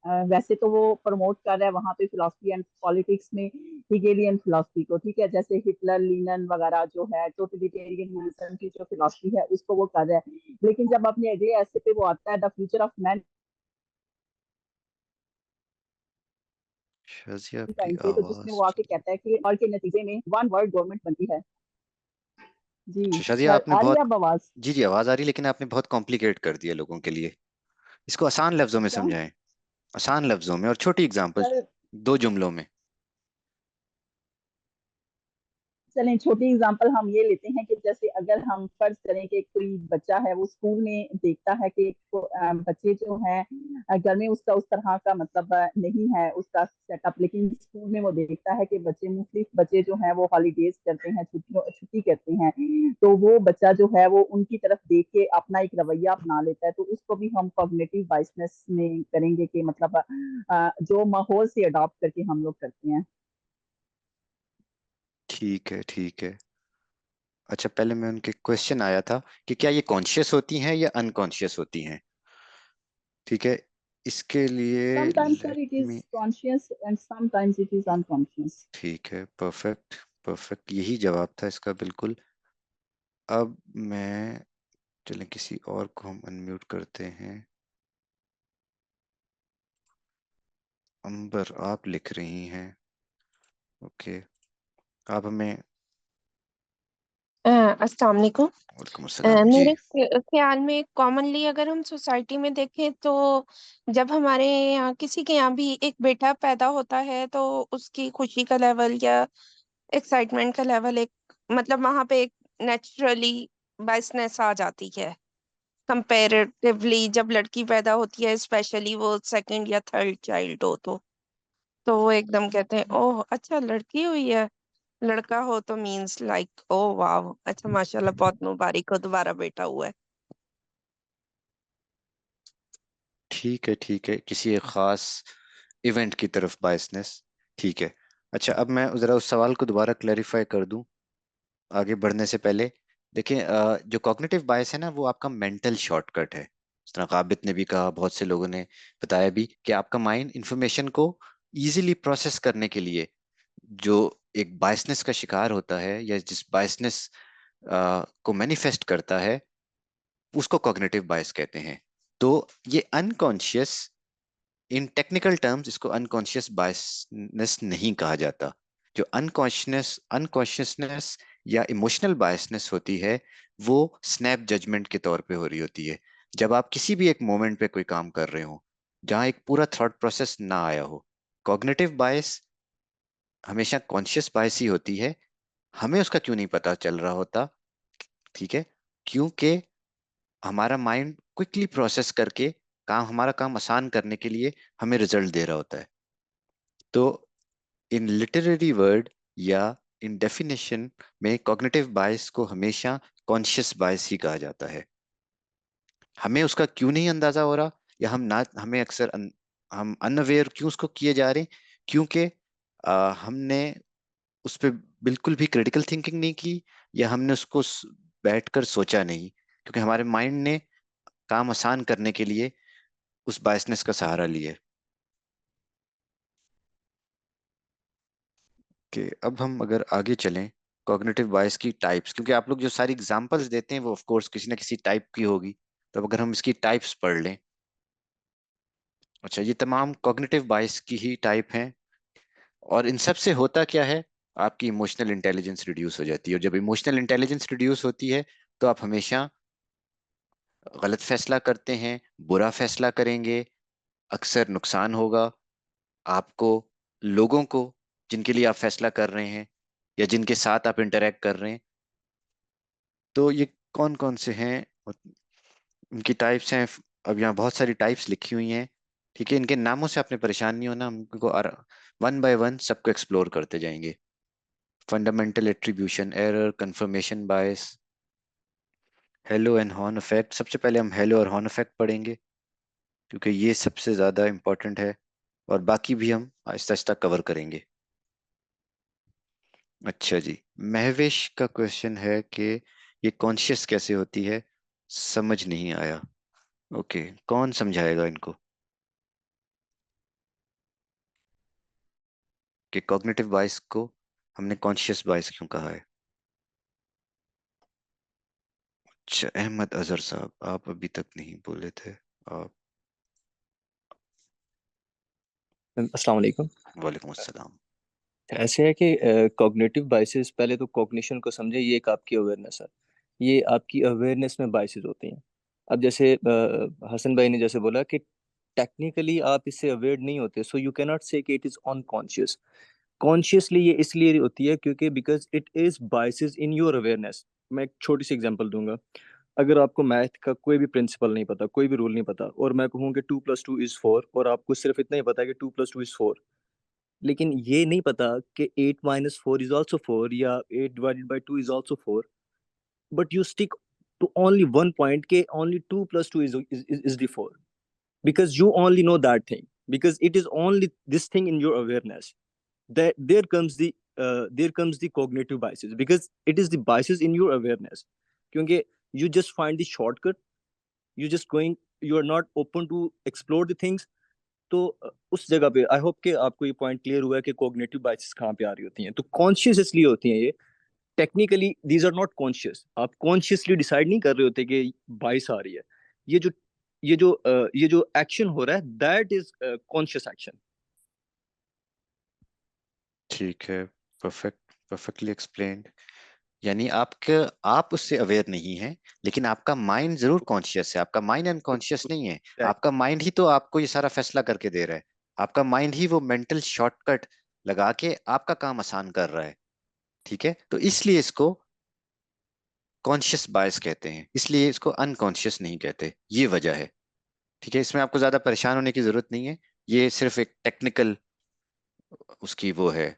वैसे तो वो प्रमोट कर रहा है वहाँ पे फिलोसफी एंड पॉलिटिक्स में हिगेलियन फिलोसफी को, ठीक है, जैसे हिटलर, लीनिन वगैरह जो है टोटलिटेरियनिज्म की जो फिलोसफी है उसको वो कर रहा है। लेकिन जब अपने अगले ऐसे पे वो आता है the future of man Shazia, आपकी टाइम पे, तो जिसमें आवाज वो आके चली। कहता है कि और के नतीजे में वन वर्ल्ड गवर्नमेंट बनती है। जी अच्छा शाजिया, सर, आपने आ रही है बहुत, अब आवाज? जी जी आवाज आ रही, लेकिन आपने बहुत कॉम्प्लिकेट कर दिया लोगों के लिए। इसको आसान लफ्जों में क्या समझाएं, आसान लफ्जों में और छोटी एग्जांपल, सर? 2 जुमलों में। चलें, छोटी एग्जांपल हम ये लेते हैं कि जैसे अगर हम फर्ज करें कि कोई बच्चा है वो स्कूल में देखता है कि बच्चे जो हैं घर में उसका उस तरह का मतलब नहीं है उसका सेटअप, लेकिन स्कूल में वो देखता है कि बच्चे मुख्तलिफ बच्चे जो हैं वो हॉलीडेज करते हैं, छुट्टी करते हैं, तो वो बच्चा जो है वो उनकी तरफ देख के अपना एक रवैया अपना लेता है, तो उसको भी हम कॉग्निटिव बाइसनेस में करेंगे कि मतलब जो माहौल से अडॉप्ट करके हम लोग करते हैं। ठीक है, ठीक है। अच्छा, पहले मैं उनके क्वेश्चन आया था कि क्या ये कॉन्शियस होती हैं या अनकॉन्शियस होती हैं, ठीक है। इसके लिए Sometimes sir let it is me, conscious and sometimes it is unconscious. ठीक है, परफेक्ट, परफेक्ट, यही जवाब था इसका बिल्कुल। अब मैं, चलें किसी और को हम अनम्यूट करते हैं। अंबर, आप लिख रही हैं, ओके, आप हमें। अस्सलाम वालेकुम। वालेकुम अस्सलाम जी। मेरे ख्याल में कॉमनली अगर हम सोसाइटी में देखें तो जब हमारे यहाँ किसी के यहाँ भी एक बेटा पैदा होता है तो उसकी खुशी का लेवल या एक्साइटमेंट का लेवल एक मतलब वहाँ पे एक नेचुरली बाइसनेस आ जाती है कंपैरेटिवली जब लड़की पैदा होती है, स्पेशली वो सेकंड या थर्ड चाइल्ड हो तो वो एकदम कहते हैं ओह अच्छा लड़की हुई है, लड़का हो तो मीन्स लाइक ओ वाह अच्छा माशाल्लाह बहुत मुबारक हो दोबारा बेटा हुआ है। ठीक है, ठीक है, किसी एक खास इवेंट की तरफ बायसनेस, ठीक है। अच्छा, अब मैं जरा उस सवाल को दोबारा क्लैरिफाई कर दूं आगे बढ़ने से पहले। देखिए, जो कॉग्निटिव बायस है ना, वो आपका मेंटल शॉर्टकट है। जिस तरह काबित ने भी कहा, बहुत से लोगों ने बताया भी, कि आपका माइंड इंफॉर्मेशन को इजीली प्रोसेस करने के लिए जो एक बायसनेस का शिकार होता है या जिस बायसनेस को मैनिफेस्ट करता है, उसको कॉग्निटिव बायस कहते हैं। तो ये अनकॉन्शियस, इन टेक्निकल टर्म्स इसको अनकॉन्शियस बायसनेस नहीं कहा जाता। जो अनकॉन्शियसनेस या इमोशनल बायसनेस होती है, वो स्नैप जजमेंट के तौर पे हो रही होती है। जब आप किसी भी एक मोमेंट पे कोई काम कर रहे हो जहां एक पूरा थॉट प्रोसेस ना आया हो। कॉग्निटिव बायस हमेशा कॉन्शियस बायस ही होती है। हमें उसका क्यों नहीं पता चल रहा होता, ठीक है, क्योंकि हमारा माइंड क्विकली प्रोसेस करके हमारा काम आसान करने के लिए हमें रिजल्ट दे रहा होता है। तो इन लिटरेरी वर्ड या इन डेफिनेशन में कॉग्निटिव बायस को हमेशा कॉन्शियस बायस ही कहा जाता है। हमें उसका क्यों नहीं अंदाजा हो रहा, या हम ना हमें अक्सर हम अनअवेयर क्यों उसको किए जा रहे हैं, क्योंकि हमने उस पर बिल्कुल भी क्रिटिकल थिंकिंग नहीं की, या हमने उसको बैठकर सोचा नहीं, क्योंकि हमारे माइंड ने काम आसान करने के लिए उस बायसनेस का सहारा लिया है। कि अब हम अगर आगे चलें, कॉग्निटिव बायस की टाइप्स, क्योंकि आप लोग जो सारी एग्जांपल्स देते हैं वो ऑफ कोर्स किसी ना किसी टाइप की होगी, तो अब अगर हम इसकी टाइप्स पढ़ लें। अच्छा, ये तमाम कॉग्निटिव बायस की ही टाइप हैं, और इन सब से होता क्या है, आपकी इमोशनल इंटेलिजेंस रिड्यूस हो जाती है, और जब इमोशनल इंटेलिजेंस रिड्यूस होती है तो आप हमेशा गलत फैसला करते हैं, बुरा फैसला करेंगे, अक्सर नुकसान होगा आपको, लोगों को जिनके लिए आप फैसला कर रहे हैं या जिनके साथ आप इंटरेक्ट कर रहे हैं। तो ये कौन कौन से हैं, उनकी टाइप्स हैं। अब यहाँ बहुत सारी टाइप्स लिखी हुई हैं, ठीक है, इनके नामों से आपने परेशान नहीं होना, हमको वन बाय वन सबको एक्सप्लोर करते जाएंगे। Fundamental attribution error, confirmation bias, hello and horn effect. सबसे पहले हम हेलो और हॉर्न इफेक्ट पढ़ेंगे क्योंकि ये सबसे ज्यादा इंपॉर्टेंट है, और बाकी भी हम आहिस्ता आहिस्ता कवर करेंगे। अच्छा जी, महवेश का क्वेश्चन है कि ये कॉन्शियस कैसे होती है, समझ नहीं आया। ओके, कौन समझाएगा इनको कि कॉग्निटिव बायस को हमने कॉन्शियस बायस क्यों कहा है? अच्छा, अहमद अजहर साहब, आप अभी तक नहीं बोले थे। आप अस्सलाम वालेकुम। वालेकुम अस्सलाम। ऐसे है कि कॉग्निटिव बाइसेस, पहले तो कॉग्निशन को समझे, ये एक आपकी अवेयरनेस है, ये आपकी अवेयरनेस में बाइसेस होती हैं। अब जैसे हसन भाई ने जैसे बोला कि टेक्निकली आप इससे अवेयर नहीं होते, सो यू कैन नॉट से कि इट इज अनकॉन्शियस। कॉन्शियसली ये इसलिए होती है क्योंकि because it is biases in your awareness. मैं एक छोटी सी एग्जांपल दूंगा। अगर आपको मैथ का कोई भी प्रिंसिपल नहीं पता, कोई भी रूल नहीं पता, और मैं कहूँ कि 2+2 = 4, और आपको सिर्फ इतना ही पता है कि 2+2 = 4, लेकिन ये नहीं पता कि 8 - 4 = 4 या 8/2 = 4, but you stick to only one point के only 2+2 is the 4, because you only know that thing, because it is only this thing in your awareness. That there comes the cognitive biases, because it is the biases in your awareness. क्योंकि you just find the shortcut, you are not open to explore the things. तो उस जगह पे I hope कि आपको ये point clear हुआ है कि कोग्निटिव बाइसेस कहाँ पे आ रही होती हैं। तो कॉन्शियस इसलिए होती हैं ये, technically these are not conscious. आप कॉन्शियसली डिसाइड नहीं कर रहे होते कि बाइस आ रही है। ये जो ये जो एक्शन हो रहा है, दैट इज कॉन्शियस एक्शन। ठीक है, परफेक्टली एक्सप्लेन्ड। यानी आप उससे अवेयर नहीं हैं, लेकिन आपका माइंड जरूर कॉन्शियस है। आपका माइंड अनकॉन्शियस नहीं है। आपका माइंड ही तो आपको ये सारा फैसला करके दे रहा है। आपका माइंड ही वो मेंटल शॉर्टकट लगा के आपका काम आसान कर रहा है। ठीक है, तो इसलिए इसको कॉन्शियस बायस कहते हैं, इसलिए इसको अनकॉन्शियस नहीं कहते, ये वजह है। ठीक है, इसमें आपको ज्यादा परेशान होने की जरूरत नहीं है। ये सिर्फ एक टेक्निकल उसकी वो है।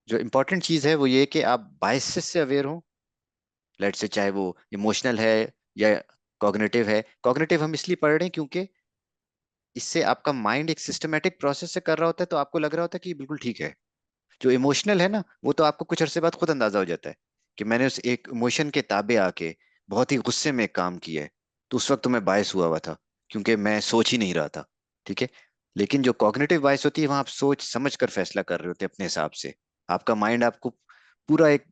जो इंपॉर्टेंट चीज है वो ये कि आप बायसेस से अवेयर हो। लेट से चाहे वो इमोशनल है या कॉग्निटिव है। कॉग्निटिव हम इसलिए पढ़ रहे हैं क्योंकि इससे आपका माइंड एक सिस्टमेटिक प्रोसेस से कर रहा होता है, तो आपको लग रहा होता है कि बिल्कुल ठीक है। जो इमोशनल है ना, वो तो आपको कुछ अरसे बाद खुद अंदाजा हो जाता है कि मैंने उस एक इमोशन के ताबे आके बहुत ही गुस्से में एक काम किया है, तो उस वक्त तो मैं बायस हुआ था क्योंकि मैं सोच ही नहीं रहा था। ठीक है, लेकिन जो कॉग्निटिव बायस होती है, वहां आप सोच समझ कर फैसला कर रहे होते हैं अपने हिसाब से। आपका माइंड आपको पूरा एक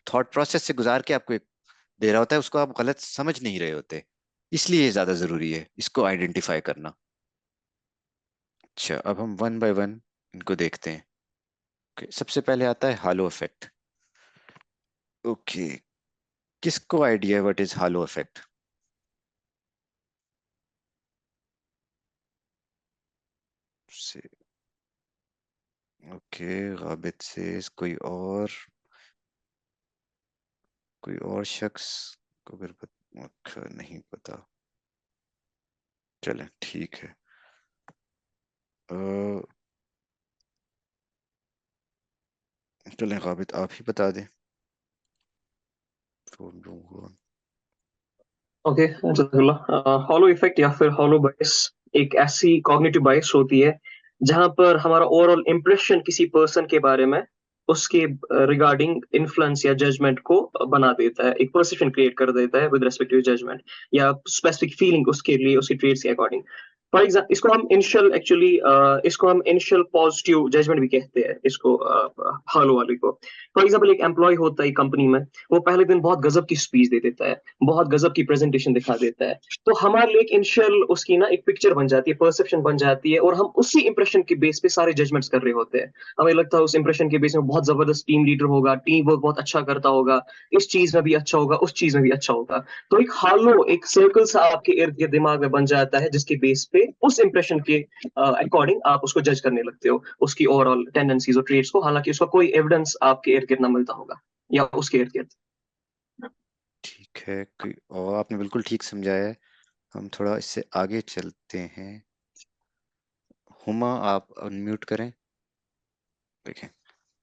थॉट प्रोसेस से गुजार के आपको एक दे रहा होता है, उसको आप गलत समझ नहीं रहे होते। इसलिए ये ज्यादा जरूरी है इसको आइडेंटिफाई करना। अच्छा, अब हम वन बाय वन इनको देखते हैं। Okay, सबसे पहले आता है हालो इफेक्ट। ओके, किसको आइडिया है व्हाट इज हालो इफेक्ट? से ओके, गाबित से कोई और शख्स को अगर अच्छा नहीं पता, चलें ठीक है। चलें गाबित आप ही बता दें। ओके, हॉलो इफेक्ट या फिर हॉलो बायस एक ऐसी कॉग्निटिव बायस होती है जहां पर हमारा ओवरऑल इंप्रेशन किसी पर्सन के बारे में उसके रिगार्डिंग इन्फ्लुएंस या जजमेंट को बना देता है, एक परसेप्शन क्रिएट कर देता है विद रेस्पेक्ट टू जजमेंट या स्पेसिफिक फीलिंग उसके लिए, उसकी ट्रेट्स के अकॉर्डिंग। फॉर एग्जाम्पल इसको हम इनिशियल पॉजिटिव जजमेंट भी कहते हैं, इसको हॉलो वाले को। फॉर एग्जाम्पल एक एम्प्लॉय होता है कंपनी में, वो पहले दिन बहुत गजब की स्पीच दे देता है, बहुत गजब की प्रेजेंटेशन दिखा देता है, तो हमारे लिए एक इनिशियल उसकी ना एक पिक्चर बन जाती है, परसेप्शन बन जाती है, और हम उसी इंप्रेशन के बेस पे सारे जजमेंट्स कर रहे होते हैं। हमें लगता है उस इंप्रेशन के बेस में बहुत जबरदस्त टीम लीडर होगा, टीम वर्क बहुत अच्छा करता होगा, इस चीज में भी अच्छा होगा, उस चीज में भी अच्छा होगा। तो एक हालो, एक सर्कल सा आपके इर्द गिर्द दिमाग में बन जाता है, जिसके बेस पे उस इंप्रेशन के अकॉर्डिंग आप उसको जज करने लगते हो, उसकी ओवरऑल टेंडेंसीज और ट्रेट्स को, हालांकि उसका कोई एविडेंस आपके इर्द गिर्द ना मिलता होगा या उसके इर्द गिर्द। ठीक है, और आपने बिल्कुल ठीक समझाया है। हम थोड़ा इससे आगे चलते हैं। हुमा, आप अनम्यूट करें। देखें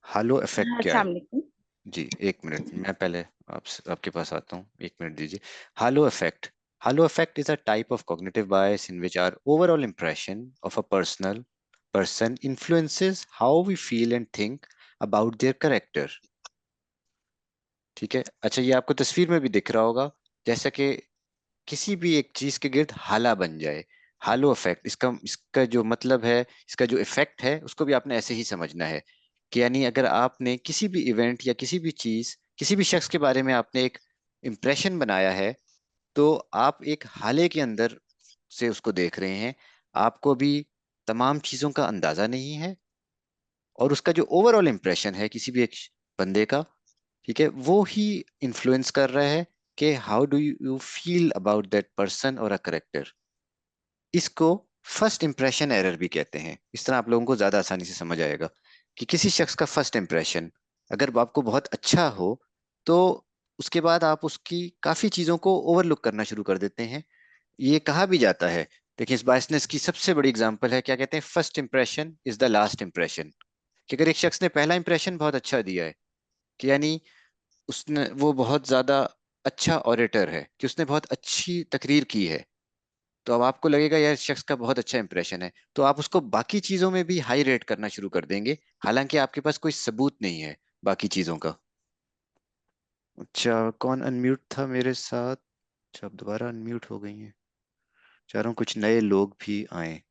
हालो इफेक्ट क्या है। अस्सलाम वालेकुम। जी, एक मिनट, मैं पहले आपके पास आता हूँ, एक मिनट दीजिए। Halo effect, halo effect is a type of cognitive bias in which our overall impression of a person influences how we feel and think about their character। ठीक है, अच्छा ये आपको तस्वीर में भी दिख रहा होगा, जैसा कि किसी भी एक चीज के गिर्द हाला बन जाए। हालो इफेक्ट, इसका इसका जो मतलब है, इसका जो इफेक्ट है, उसको भी आपने ऐसे ही समझना है कि यानी अगर आपने किसी भी इवेंट या किसी भी चीज, किसी भी शख्स के बारे में आपने एक इम्प्रेशन बनाया है, तो आप एक हाले के अंदर से उसको देख रहे हैं। आपको भी तमाम चीजों का अंदाजा नहीं है, और उसका जो ओवरऑल इम्प्रेशन है किसी भी एक बंदे का, ठीक है, वो ही इन्फ्लुएंस कर रहा है कि how do you feel about that person और अ करेक्टर। इसको फर्स्ट इंप्रेशन एरर भी कहते हैं। इस तरह आप लोगों को ज्यादा आसानी से समझ आएगा कि किसी शख्स का फर्स्ट इंप्रेशन अगर आपको बहुत अच्छा हो, तो उसके बाद आप उसकी काफी चीजों को ओवरलुक करना शुरू कर देते हैं। ये कहा भी जाता है, देखिए इस बायसनेस की सबसे बड़ी एग्जांपल है, क्या कहते हैं, first impression is the last impression. कि अगर एक शख्स ने पहला इंप्रेशन बहुत अच्छा दिया है, कि यानी उसने, वो बहुत ज्यादा अच्छा ऑरेटर है, कि उसने बहुत अच्छी तकरीर की है, तो अब आपको लगेगा यार इस शख्स का बहुत अच्छा इंप्रेशन है, तो आप उसको बाकी चीजों में भी हाई रेट करना शुरू कर देंगे, हालांकि आपके पास कोई सबूत नहीं है बाकी चीजों का। अच्छा, कौन अनम्यूट था मेरे साथ? अच्छा, अब दोबारा अनम्यूट हो गई हैं। चाह रहा हूँ कुछ नए लोग भी आए।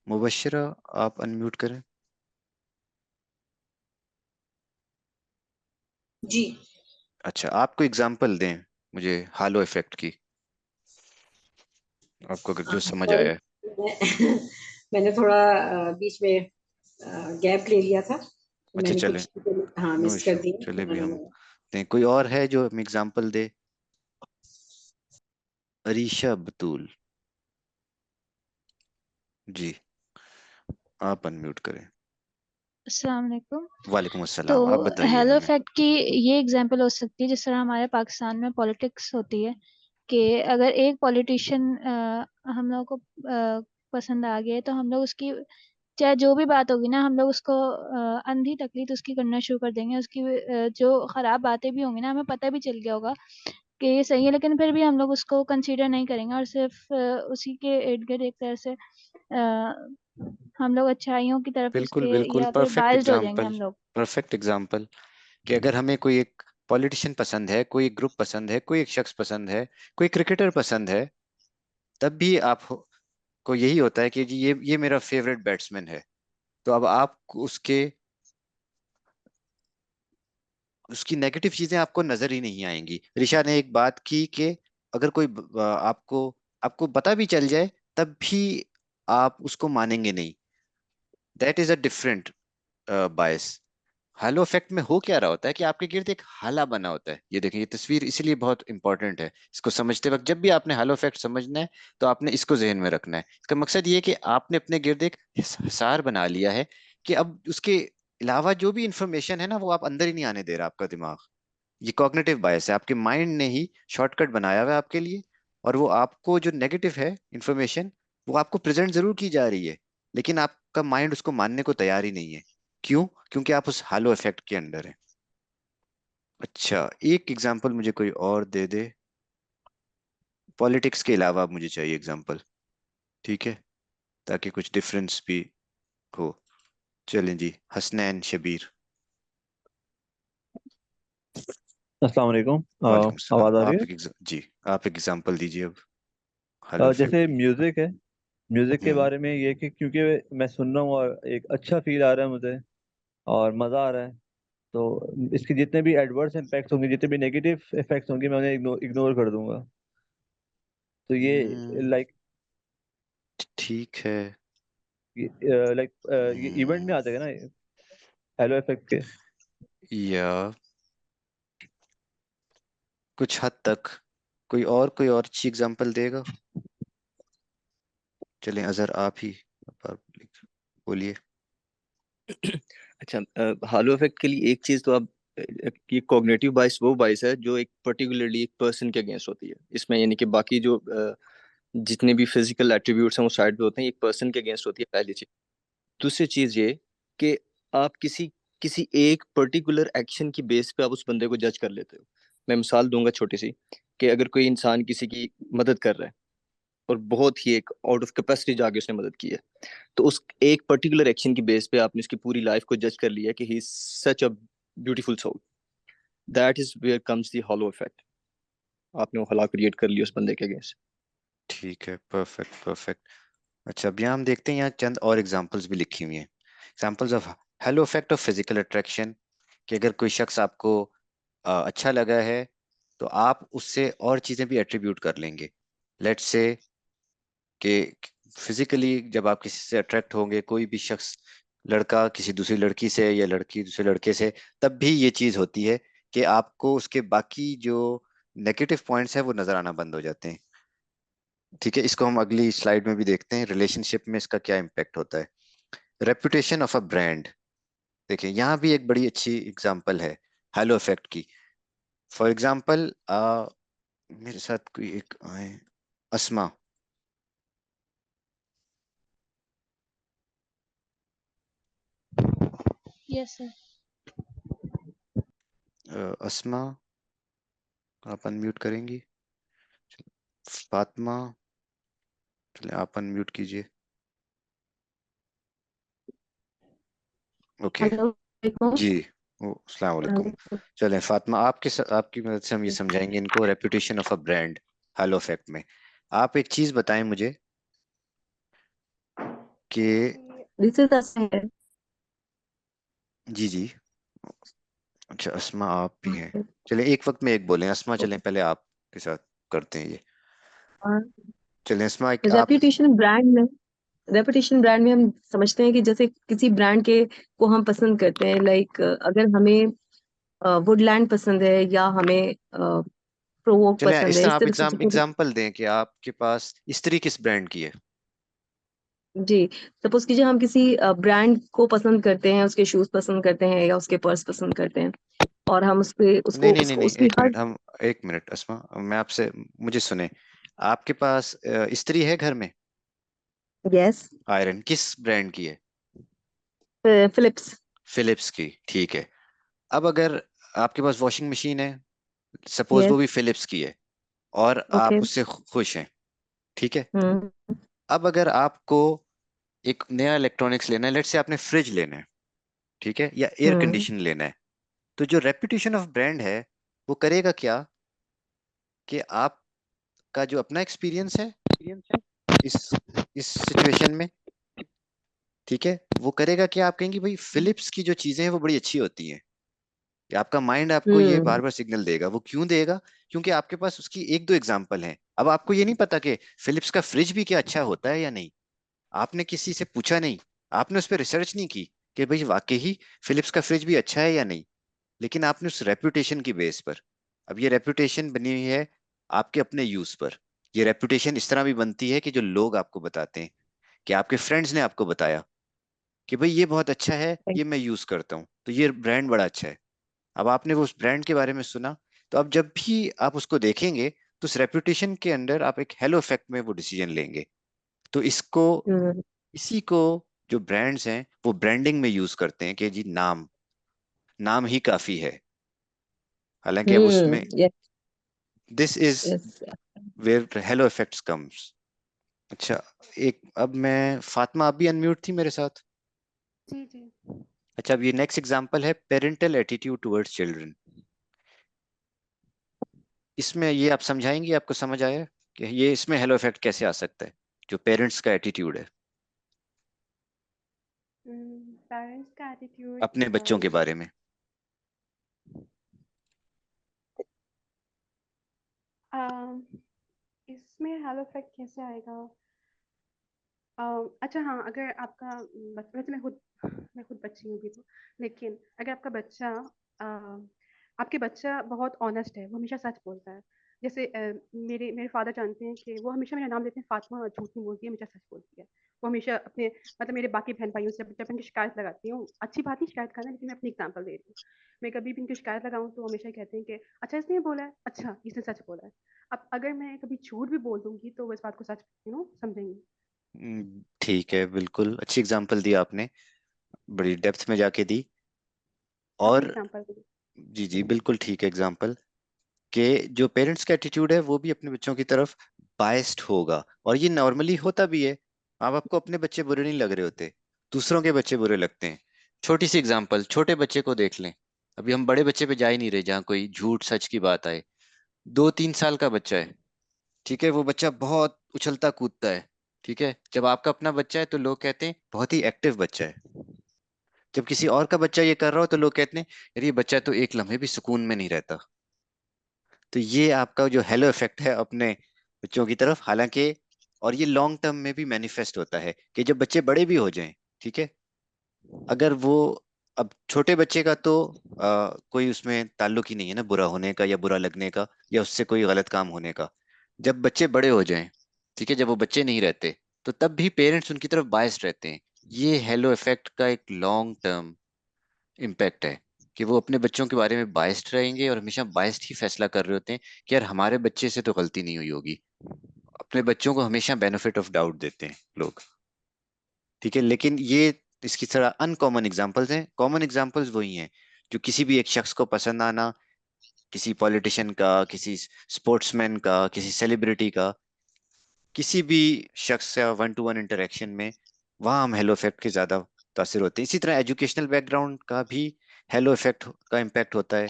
मुबश्शिरा, आप अनम्यूट करें। जी। अच्छा, आप कोई एग्जांपल दें मुझे हालो इफेक्ट की, आपको अगर जो समझ सॉरी, आया है। मैंने थोड़ा बीच में गैप ले लिया था, तो अच्छा, मैंने चलें, कुछ हाँ नो मिस कर इशू, दिए। चले भी हम दें। कोई और है जो हम एग्जांपल दे? अरीशा बतूल, जी, आप अनम्यूट करें। अस्सलाम वालेकुम। वालेकुम तो अस्सलाम, आप बताइए हेलो हमें। इफेक्ट की ये एग्जांपल हो सकती है जिस तरह हमारे पाकिस्तान में पॉलिटिक्स होती है कि अगर एक पॉलिटिशियन हम लोगों को पसंद आ गया है तो हम लोग उसकी चाहे जो भी बात होगी ना हम लोग उसको अंधी तकलीफ उसकी करना शुरू कर देंगे। उसकी जो खराब बातें भी होंगी ना हमें पता भी चल गया होगा कि ये सही है, लेकिन फिर भी हम लोग उसको कंसीडर नहीं करेंगे और सिर्फ उसी के इर्द गिर्द एक तरह से हम लोग अच्छाइयों की तरफ बिल्कुल उसके बिल्कुल, या फिर परफेक्ट बायस्ड हो जाएंगे एग्जांपल, हम लोग। Perfect example. कि अगर हमें कोई एक पॉलिटिशियन पसंद है, कोई एक ग्रुप पसंद है, कोई एक शख्स पसंद है, कोई क्रिकेटर पसंद है, तब भी आप को यही होता है कि जी ये मेरा फेवरेट बैट्समैन है, तो अब आप उसके उसकी नेगेटिव चीजें आपको नजर ही नहीं आएंगी। ऋषा ने एक बात की कि अगर कोई आपको आपको पता भी चल जाए, तब भी आप उसको मानेंगे नहीं। That is a different bias. Hello effect में हो क्या रहा होता है कि आपके गिर्द एक हाला बना होता है। ये देखें, ये तस्वीर इसीलिए बहुत इंपॉर्टेंट है। इसको समझते वक्त जब भी आपने हालो इफेक्ट समझना है, तो आपने इसको जहन में रखना है। इसका मकसद ये है कि आपने अपने गिर्द एक हिसार बना लिया है, कि अब उसके अलावा जो भी इंफॉर्मेशन है ना, वो आप अंदर ही नहीं आने दे रहा आपका दिमाग। ये कॉग्निटिव बायस है, आपके माइंड ने ही शॉर्टकट बनाया हुआ है आपके लिए, और वो आपको जो नेगेटिव है इंफॉर्मेशन, वो आपको प्रेजेंट जरूर की जा रही है, लेकिन आपका माइंड उसको मानने को तैयार ही नहीं है। क्यों? क्योंकि आप उस हालो इफेक्ट के अंडर हैं। अच्छा, एक एग्जांपल मुझे कोई और दे दे, पॉलिटिक्स के अलावा मुझे चाहिए एग्जांपल, ठीक है, ताकि कुछ डिफरेंस भी हो। चलें जी, हसनैन शबीर। अस्सलाम वालेकुम। वालेकुम सलाम, आवाज आ रही आप है? एक जी, आप एक एग्जांपल दीजिए अब हालो इफेक्ट जैसे की। म्यूजिक है, म्यूजिक के हम्म। बारे में ये कि क्योंकि मैं सुन रहा हूँ और एक अच्छा फील आ रहा है मुझे और मजा आ रहा है, तो इसके जितने भी एडवर्स इम्पैक्ट्स होंगे, जितने भी नेगेटिव इफेक्ट्स होंगे, मैं उन्हें इग्नोर कर दूंगा। तो ये हम्म, लाइक ठीक है। लाइक ये इवेंट में आ जाएगा ना, हेलो इफेक्ट के। या कुछ हद तक। कोई और अच्छी एग्जांपल देगा? चलें अजहर, आप ही बोलिए। अच्छा, हालो इफेक्ट के लिए एक चीज तो आप ये कॉग्निटिव बाइस वो बाइस है जो एक पर्टिकुलरली एक पर्सन के अगेंस्ट होती है इसमें, यानी कि बाकी जो जितने भी फिजिकल एट्रीब्यूट्स हैं वो साइड पे होते हैं, एक पर्सन के अगेंस्ट होती है, पहली चीज। दूसरी चीज ये कि आप किसी किसी एक पर्टिकुलर एक्शन की बेस पे आप उस बंदे को जज कर लेते हो। मैं मिसाल दूंगा छोटी सी, कि अगर कोई इंसान किसी की मदद कर रहा है और बहुत ही एक आउट ऑफ कैपेसिटी जाके उसने मदद की है, तो उस एक पर्टिकुलर एक्शन की बेस पे आपने उसकी पूरी लाइफ को जज कर लिया कि he is such a beautiful soul. That is where comes the halo effect. आपने वो हला क्रिएट कर लिया उस बंदे के अगेंस्ट। ठीक है, परफेक्ट परफेक्ट। अच्छा, अब यहाँ हम देखते हैं, यहाँ चंद और एग्जांपल्स भी लिखी हुई हैं। Examples of hello effect of physical attraction, कि अगर कोई शख्स आपको अच्छा लगा है तो आप उससे और चीजें भी एट्रीब्यूट कर लेंगे। लेट्स से कि फिजिकली जब आप किसी से अट्रैक्ट होंगे, कोई भी शख्स, लड़का किसी दूसरी लड़की से या लड़की दूसरे लड़के से, तब भी ये चीज होती है कि आपको उसके बाकी जो नेगेटिव पॉइंट्स है वो नजर आना बंद हो जाते हैं। ठीक है, इसको हम अगली स्लाइड में भी देखते हैं, रिलेशनशिप में इसका क्या इम्पेक्ट होता है। रेपुटेशन ऑफ अ ब्रांड, देखिए यहाँ भी एक बड़ी अच्छी एग्जांपल है हेलो इफेक्ट की। फॉर एग्जांपल मेरे साथ कोई एक आए, अस्मा। Yes sir. अस्मा, आप अनम्यूट करेंगी? फातिमा, चलिए आप अनम्यूट कीजिए। Okay, hello. जी। अस्सलाम वालेकुम। चलें फातिमा, आपकी मदद से हम ये समझाएंगे इनको reputation of a brand hello effect में। आप एक चीज बताएं मुझे कि दिस इज जी जी, अच्छा अस्मा आप भी हैं, चलें एक वक्त में एक बोलें। अस्मा चलें पहले आपके साथ करते हैं ये। चलें अस्मा, आप रेपुटेशन ब्रांड में हम समझते हैं कि जैसे किसी ब्रांड के को हम पसंद करते हैं, लाइक अगर हमें वुडलैंड पसंद है या हमें प्रोवोक चलें पसंद इस है, तरह इस आप तरह से एग्जाम्पल दें कि आपके पास स्त्री किस ब्रांड की है। जी, सपोज कीजिए हम किसी ब्रांड को पसंद करते हैं, उसके शूज पसंद करते हैं या उसके पर्स पसंद करते हैं, और हम उस पे नहीं उसको नहीं नहीं उसको नहीं, उसकी एक हर। मिनट, हम एक मिनट अस्मा, मैं आपसे, मुझे सुने। आपके पास स्त्री है घर में? यस। आयरन किस ब्रांड की है? फिलिप्स। फिलिप्स की, ठीक है। अब अगर आपके पास वॉशिंग मशीन है, सपोज वो यस। भी फिलिप्स की है, और ओके। आप उससे खुश हैं, ठीक है। हम्म। अब अगर आपको एक नया इलेक्ट्रॉनिक्स लेना है, लेट्स से आपने फ्रिज लेना है, ठीक है, या एयर हम्म। कंडीशन लेना है, तो जो रेपुटेशन ऑफ ब्रांड है वो करेगा क्या कि आपका जो अपना एक्सपीरियंस है इस इस सिचुएशन में, ठीक है, वो करेगा कि आप कहेंगे भाई फिलिप्स की जो चीजें हैं वो बड़ी अच्छी होती हैं, कि आपका माइंड आपको ये बार हम्म। बार सिग्नल देगा। वो क्यों देगा? क्योंकि आपके पास उसकी एक दो एग्जांपल हैं। अब आपको ये नहीं पता कि फिलिप्स का फ्रिज भी क्या अच्छा होता है या नहीं, आपने किसी से पूछा नहीं, आपने उस पर रिसर्च नहीं की कि भाई वाकई ही फिलिप्स का फ्रिज भी अच्छा है या नहीं, लेकिन आपने उस रेपुटेशन की बेस पर, अब ये रेपुटेशन बनी हुई है आपके अपने यूज पर। ये रेपुटेशन इस तरह भी बनती है कि जो लोग आपको बताते हैं, कि आपके फ्रेंड्स ने आपको बताया कि भाई ये बहुत अच्छा है, ये मैं यूज करता हूँ, तो ये ब्रांड बड़ा अच्छा है। अब आपने वो उस ब्रांड के बारे में सुना, तो अब जब भी आप उसको देखेंगे तो उस रेपुटेशन के अंदर आप एक हेलो इफेक्ट में वो डिसीजन लेंगे। तो इसको, हम्म। इसी को जो ब्रांड्स हैं वो ब्रांडिंग में यूज करते हैं कि जी नाम, नाम ही काफी है, हालांकि अब उसमें yes. This is yes. Where halo effects comes. अच्छा, एक, अब मैं, फातिमा आप भी अनम्यूट थी मेरे साथ। जी जी। अच्छा, अब ये नेक्स्ट एग्जांपल है पेरेंटल एटीट्यूड टुवर्ड्स चिल्ड्रन। इसमें ये आप समझाएंगे, आपको समझ आया कि ये इसमें हेलो इफेक्ट कैसे आ सकता है, जो पेरेंट्स का एटीट्यूड है पेरेंट्स का एटीट्यूड अपने बच्चों के बारे में। इसमें हेलो इफेक्ट कैसे आएगा? अच्छा हाँ, अगर आपका बच्चा, वैसे मैं खुद बच्ची हूँ भी तो, लेकिन अगर आपका बच्चा अ, आपके बच्चा बहुत ऑनेस्ट है, वो हमेशा सच बोलता है। जैसे मेरे मेरे फादर जानते हैं कि वो हमेशा मेरा नाम लेते हैं फातिमा, झूठ नहीं बोलती है, हमेशा सच बोलती है। वो हमेशा अपने मतलब मेरे बाकी बहन भाइयों से जब इनकी शिकायत लगाती हूँ, अच्छी बात नहीं शिकायत करना, लेकिन मैं अपनी एग्जांपल दे रही हूँ। मैं कभी भी इनकी शिकायत लगाऊं तो हमेशा कहते हैं कि अच्छा इसने ये बोला है, अच्छा इसने सच बोला है। अब अगर मैं कभी झूठ भी बोल दूंगी तो वो इस बात को सच समझेंगे। ठीक है, बिल्कुल अच्छी एग्जांपल दी आपने, बड़ी डेप्थ में जाके दी। अपनी और एग्जांपल दी। जी जी, बिल्कुल ठीक है एग्जांपल, कि जो पेरेंट्स का एटीट्यूड है वो भी अपने बच्चों की तरफ बाइस्ड होगा, और ये नॉर्मली होता भी है। आप आपको अपने बच्चे बुरे नहीं लग रहे होते, दूसरों के बच्चे बुरे लगते हैं। छोटी सी एग्जांपल, छोटे बच्चे को देख लें। अभी हम बड़े बच्चे पे जा ही नहीं रहे जहाँ कोई झूठ सच की बात आए। 2-3 साल का बच्चा है, ठीक है, वो बच्चा बहुत उछलता कूदता है। ठीक है, जब आपका अपना बच्चा है तो लोग कहते हैं बहुत ही एक्टिव बच्चा है। जब किसी और का बच्चा ये कर रहा हो तो लोग कहते हैं यार ये बच्चा तो एक लम्हे भी सुकून में नहीं रहता। तो ये आपका जो हेलो इफेक्ट है अपने बच्चों की तरफ, हालांकि और ये लॉन्ग टर्म में भी मैनिफेस्ट होता है कि जब बच्चे बड़े भी हो जाएं, ठीक है, अगर वो, अब छोटे बच्चे का तो कोई उसमें ताल्लुक ही नहीं है ना बुरा होने का या बुरा लगने का या उससे कोई गलत काम होने का। जब बच्चे बड़े हो जाएं, ठीक है, जब वो बच्चे नहीं रहते, तो तब भी पेरेंट्स उनकी तरफ बायस्ड रहते हैं। ये हेलो इफेक्ट का एक लॉन्ग टर्म इम्पैक्ट है, कि वो अपने बच्चों के बारे में बायस्ड रहेंगे और हमेशा बायस्ड ही फैसला कर रहे होते हैं कि यार हमारे बच्चे से तो गलती नहीं हुई होगी। अपने बच्चों को हमेशा बेनिफिट ऑफ डाउट देते हैं लोग। ठीक है, लेकिन ये इसकी तरह अनकॉमन एग्जांपल्स हैं। कॉमन एग्जांपल्स वही हैं जो किसी भी एक शख्स को पसंद आना, किसी पॉलिटिशियन का, किसी स्पोर्ट्समैन का, किसी सेलिब्रिटी का, किसी भी शख्स से वन टू वन इंटरेक्शन में, वहाँ हम हेलो इफेक्ट के ज्यादा तासिर होते हैं। इसी तरह एजुकेशनल बैकग्राउंड का भी हेलो इफेक्ट का इम्पैक्ट होता है,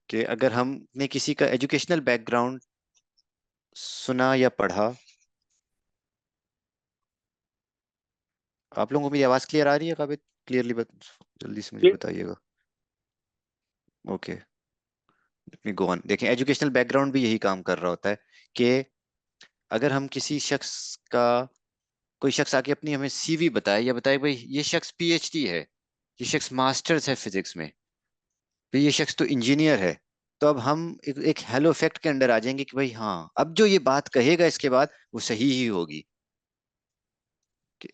कि अगर हमने किसी का एजुकेशनल बैकग्राउंड सुना या पढ़ा। आप लोगों को मेरी आवाज क्लियर आ रही है काबिल? क्लियरली जल्दी से मुझे बताइएगा। Okay, let me go on. देखें, एजुकेशनल बैकग्राउंड भी यही काम कर रहा होता है कि अगर हम किसी शख्स का, कोई शख्स आके अपनी हमें सीवी बताए या बताए भाई ये शख्स पीएचडी है, ये शख्स मास्टर्स है फिजिक्स में, भाई ये शख्स तो इंजीनियर है, तो अब हम एक हेलो इफेक्ट के अंडर आ जाएंगे कि भाई हाँ, अब जो ये बात कहेगा इसके बाद वो सही ही होगी, कि,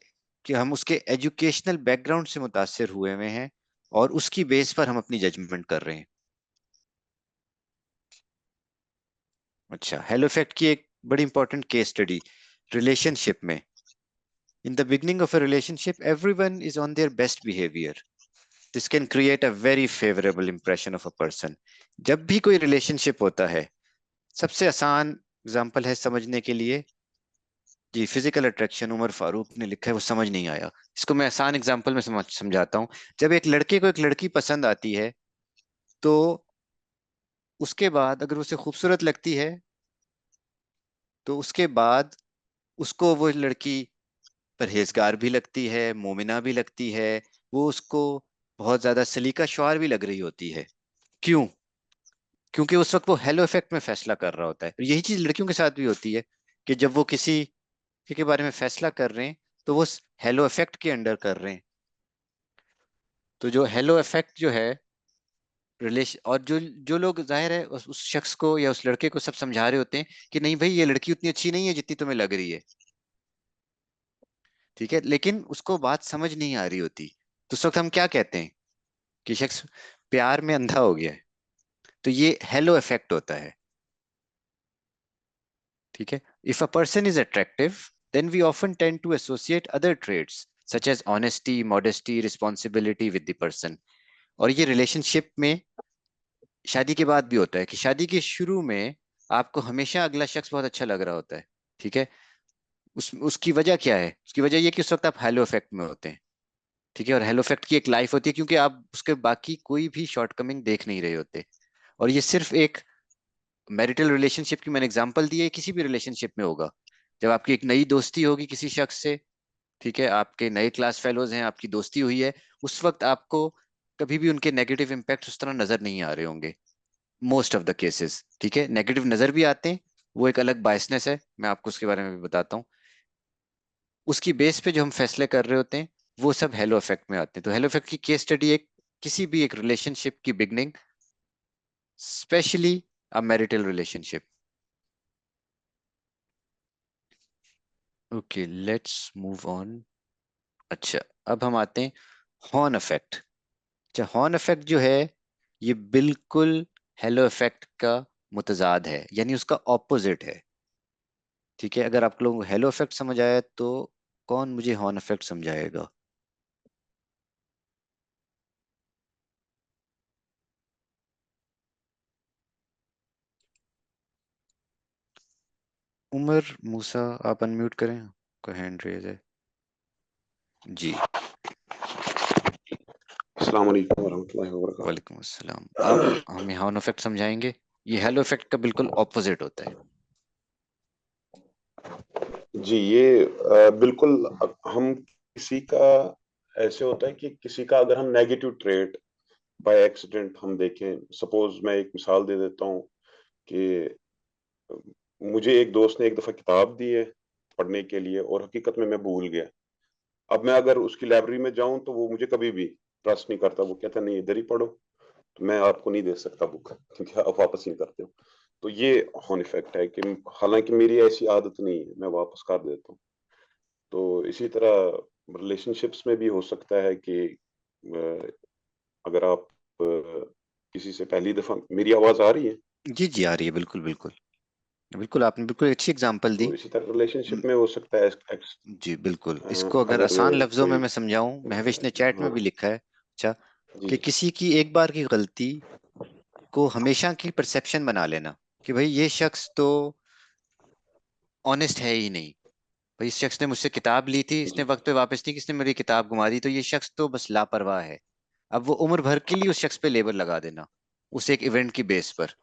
कि हम उसके एजुकेशनल बैकग्राउंड से मुतासिर हुए हुए हैं और उसकी बेस पर हम अपनी जजमेंट कर रहे हैं। अच्छा, हेलो इफेक्ट की एक बड़ी इंपॉर्टेंट केस स्टडी रिलेशनशिप में। In the beginning of a relationship everyone is on their best behaviour. This can create a very favourable impression of a person. जब भी कोई रिलेशनशिप होता है, सबसे आसान एग्जांपल है समझने के लिए, जी, फिजिकल अट्रैक्शन, उमर फारूक ने लिखा है, वो समझ नहीं आया। इसको मैं आसान एग्जांपल में समझाता हूँ। जब एक लड़के को एक लड़की पसंद आती है, तो उसके बाद अगर उसे खूबसूरत लगती है, तो उसके बाद उसको वो लड़की परहेजगार भी लगती है, मोमिना भी लगती है, वो उसको बहुत ज्यादा सलीका शुआर भी लग रही होती है। क्यों? क्योंकि उस वक्त वो हेलो इफेक्ट में फैसला कर रहा होता है। और यही चीज लड़कियों के साथ भी होती है, कि जब वो किसी के बारे में फैसला कर रहे हैं तो वो हेलो इफेक्ट के अंडर कर रहे हैं। तो जो हेलो इफेक्ट जो है रिलेशन, और जो जो लोग जाहिर है उस शख्स को या उस लड़के को सब समझा रहे होते हैं कि नहीं भाई ये लड़की उतनी अच्छी नहीं है जितनी तुम्हें लग रही है, ठीक है, लेकिन उसको बात समझ नहीं आ रही होती। तो उस वक्त हम क्या कहते हैं कि शख्स प्यार में अंधा हो गया है। तो ये हेलो इफेक्ट होता है। ठीक है, if a person is attractive, then we often tend to associate other traits such as honesty, modesty, responsibility with the person. और ये रिलेशनशिप में शादी के बाद भी होता है, कि शादी के शुरू में आपको हमेशा अगला शख्स बहुत अच्छा लग रहा होता है। ठीक है, उसकी वजह क्या है? उसकी वजह ये कि उस वक्त आप हेलो इफेक्ट में होते हैं। ठीक है, और हेलो इफेक्ट की एक लाइफ होती है, क्योंकि आप उसके बाकी कोई भी शॉर्टकमिंग देख नहीं रहे होते। और ये सिर्फ एक मैरिटल रिलेशनशिप की मैंने एग्जांपल दी है, किसी भी रिलेशनशिप में होगा। जब आपकी एक नई दोस्ती होगी किसी शख्स से, ठीक है, आपके नए क्लास फेलोज हैं, आपकी दोस्ती हुई है, उस वक्त आपको कभी भी उनके नेगेटिव इम्पैक्ट उस तरह नजर नहीं आ रहे होंगे, मोस्ट ऑफ द केसेस। ठीक है, नेगेटिव नजर भी आते हैं, वो एक अलग बायसनेस है, मैं आपको उसके बारे में भी बताता हूँ। उसकी बेस पे जो हम फैसले कर रहे होते हैं वो सब हेलो इफेक्ट में आते हैं। तो हेलो इफेक्ट की केस स्टडी एक, किसी भी एक रिलेशनशिप की beginning, specially A marital relationship. Okay, let's move on. अच्छा, अब हम आते हैं हॉर्न इफेक्ट। अच्छा, हॉर्न इफेक्ट जो है ये बिल्कुल हेलो इफेक्ट का मुतजाद है, यानी उसका ऑपोजिट है। ठीक है, अगर आप लोगों को हेलो इफेक्ट समझ आया तो कौन मुझे हॉर्न इफेक्ट समझाएगा? उमर मूसा, आप अनम्यूट करें, आपका हैंड रेज है जी। अस्सलाम वालेकुम वरहमतुल्लाहि वबरकातुहू। वालेकुम अस्सलाम। आप हमें हॉर्न इफेक्ट समझाएंगे? ये हेलो इफेक्ट का बिल्कुल ऑपोजिट होता है। जी, ये बिल्कुल हम किसी का ऐसे होता है कि किसी का अगर हम नेगेटिव ट्रेट बाय एक्सीडेंट हम देखें, सपोज मैं एक मिसाल दे देता हूँ कि मुझे एक दोस्त ने एक दफा किताब दी है पढ़ने के लिए और हकीकत में मैं भूल गया। अब मैं अगर उसकी लाइब्रेरी में जाऊं तो वो मुझे कभी भी ट्रस्ट नहीं करता, वो कहता नहीं इधर ही पढ़ो, तो मैं आपको नहीं दे सकता बुक क्योंकि आप वापस नहीं करते हो। तो ये हॉर्न इफेक्ट है कि हालांकि मेरी ऐसी आदत नहीं है, मैं वापस कर देता हूँ। तो इसी तरह रिलेशनशिप्स में भी हो सकता है कि अगर आप किसी से पहली दफा, मेरी आवाज आ रही है? जी जी आ रही है, बिल्कुल बिल्कुल बिल्कुल, आपने बिल्कुल अच्छी एग्जांपल दी। तो इसी तरह रिलेशनशिप में हो सकता है जी बिल्कुल, इसको अगर अगर आसान लफ्जों में कोई, मैं समझाऊं, महविश ने चैट में हाँ भी लिखा है। अच्छा, जी कि किसी की एक बार की गलती को हमेशा की परसेप्शन बना लेना कि भाई ये शख्स तो ऑनेस्ट है ही नहीं, भाई इस शख्स ने मुझसे किताब ली थी, इसने जी वक्त पे वापस नहीं की, इसने मेरी किताब घुमा दी, तो ये शख्स तो बस लापरवाह है। अब वो उम्र भर के लिए उस शख्स पे लेबल लगा देना, उस एक इवेंट की बेस पर।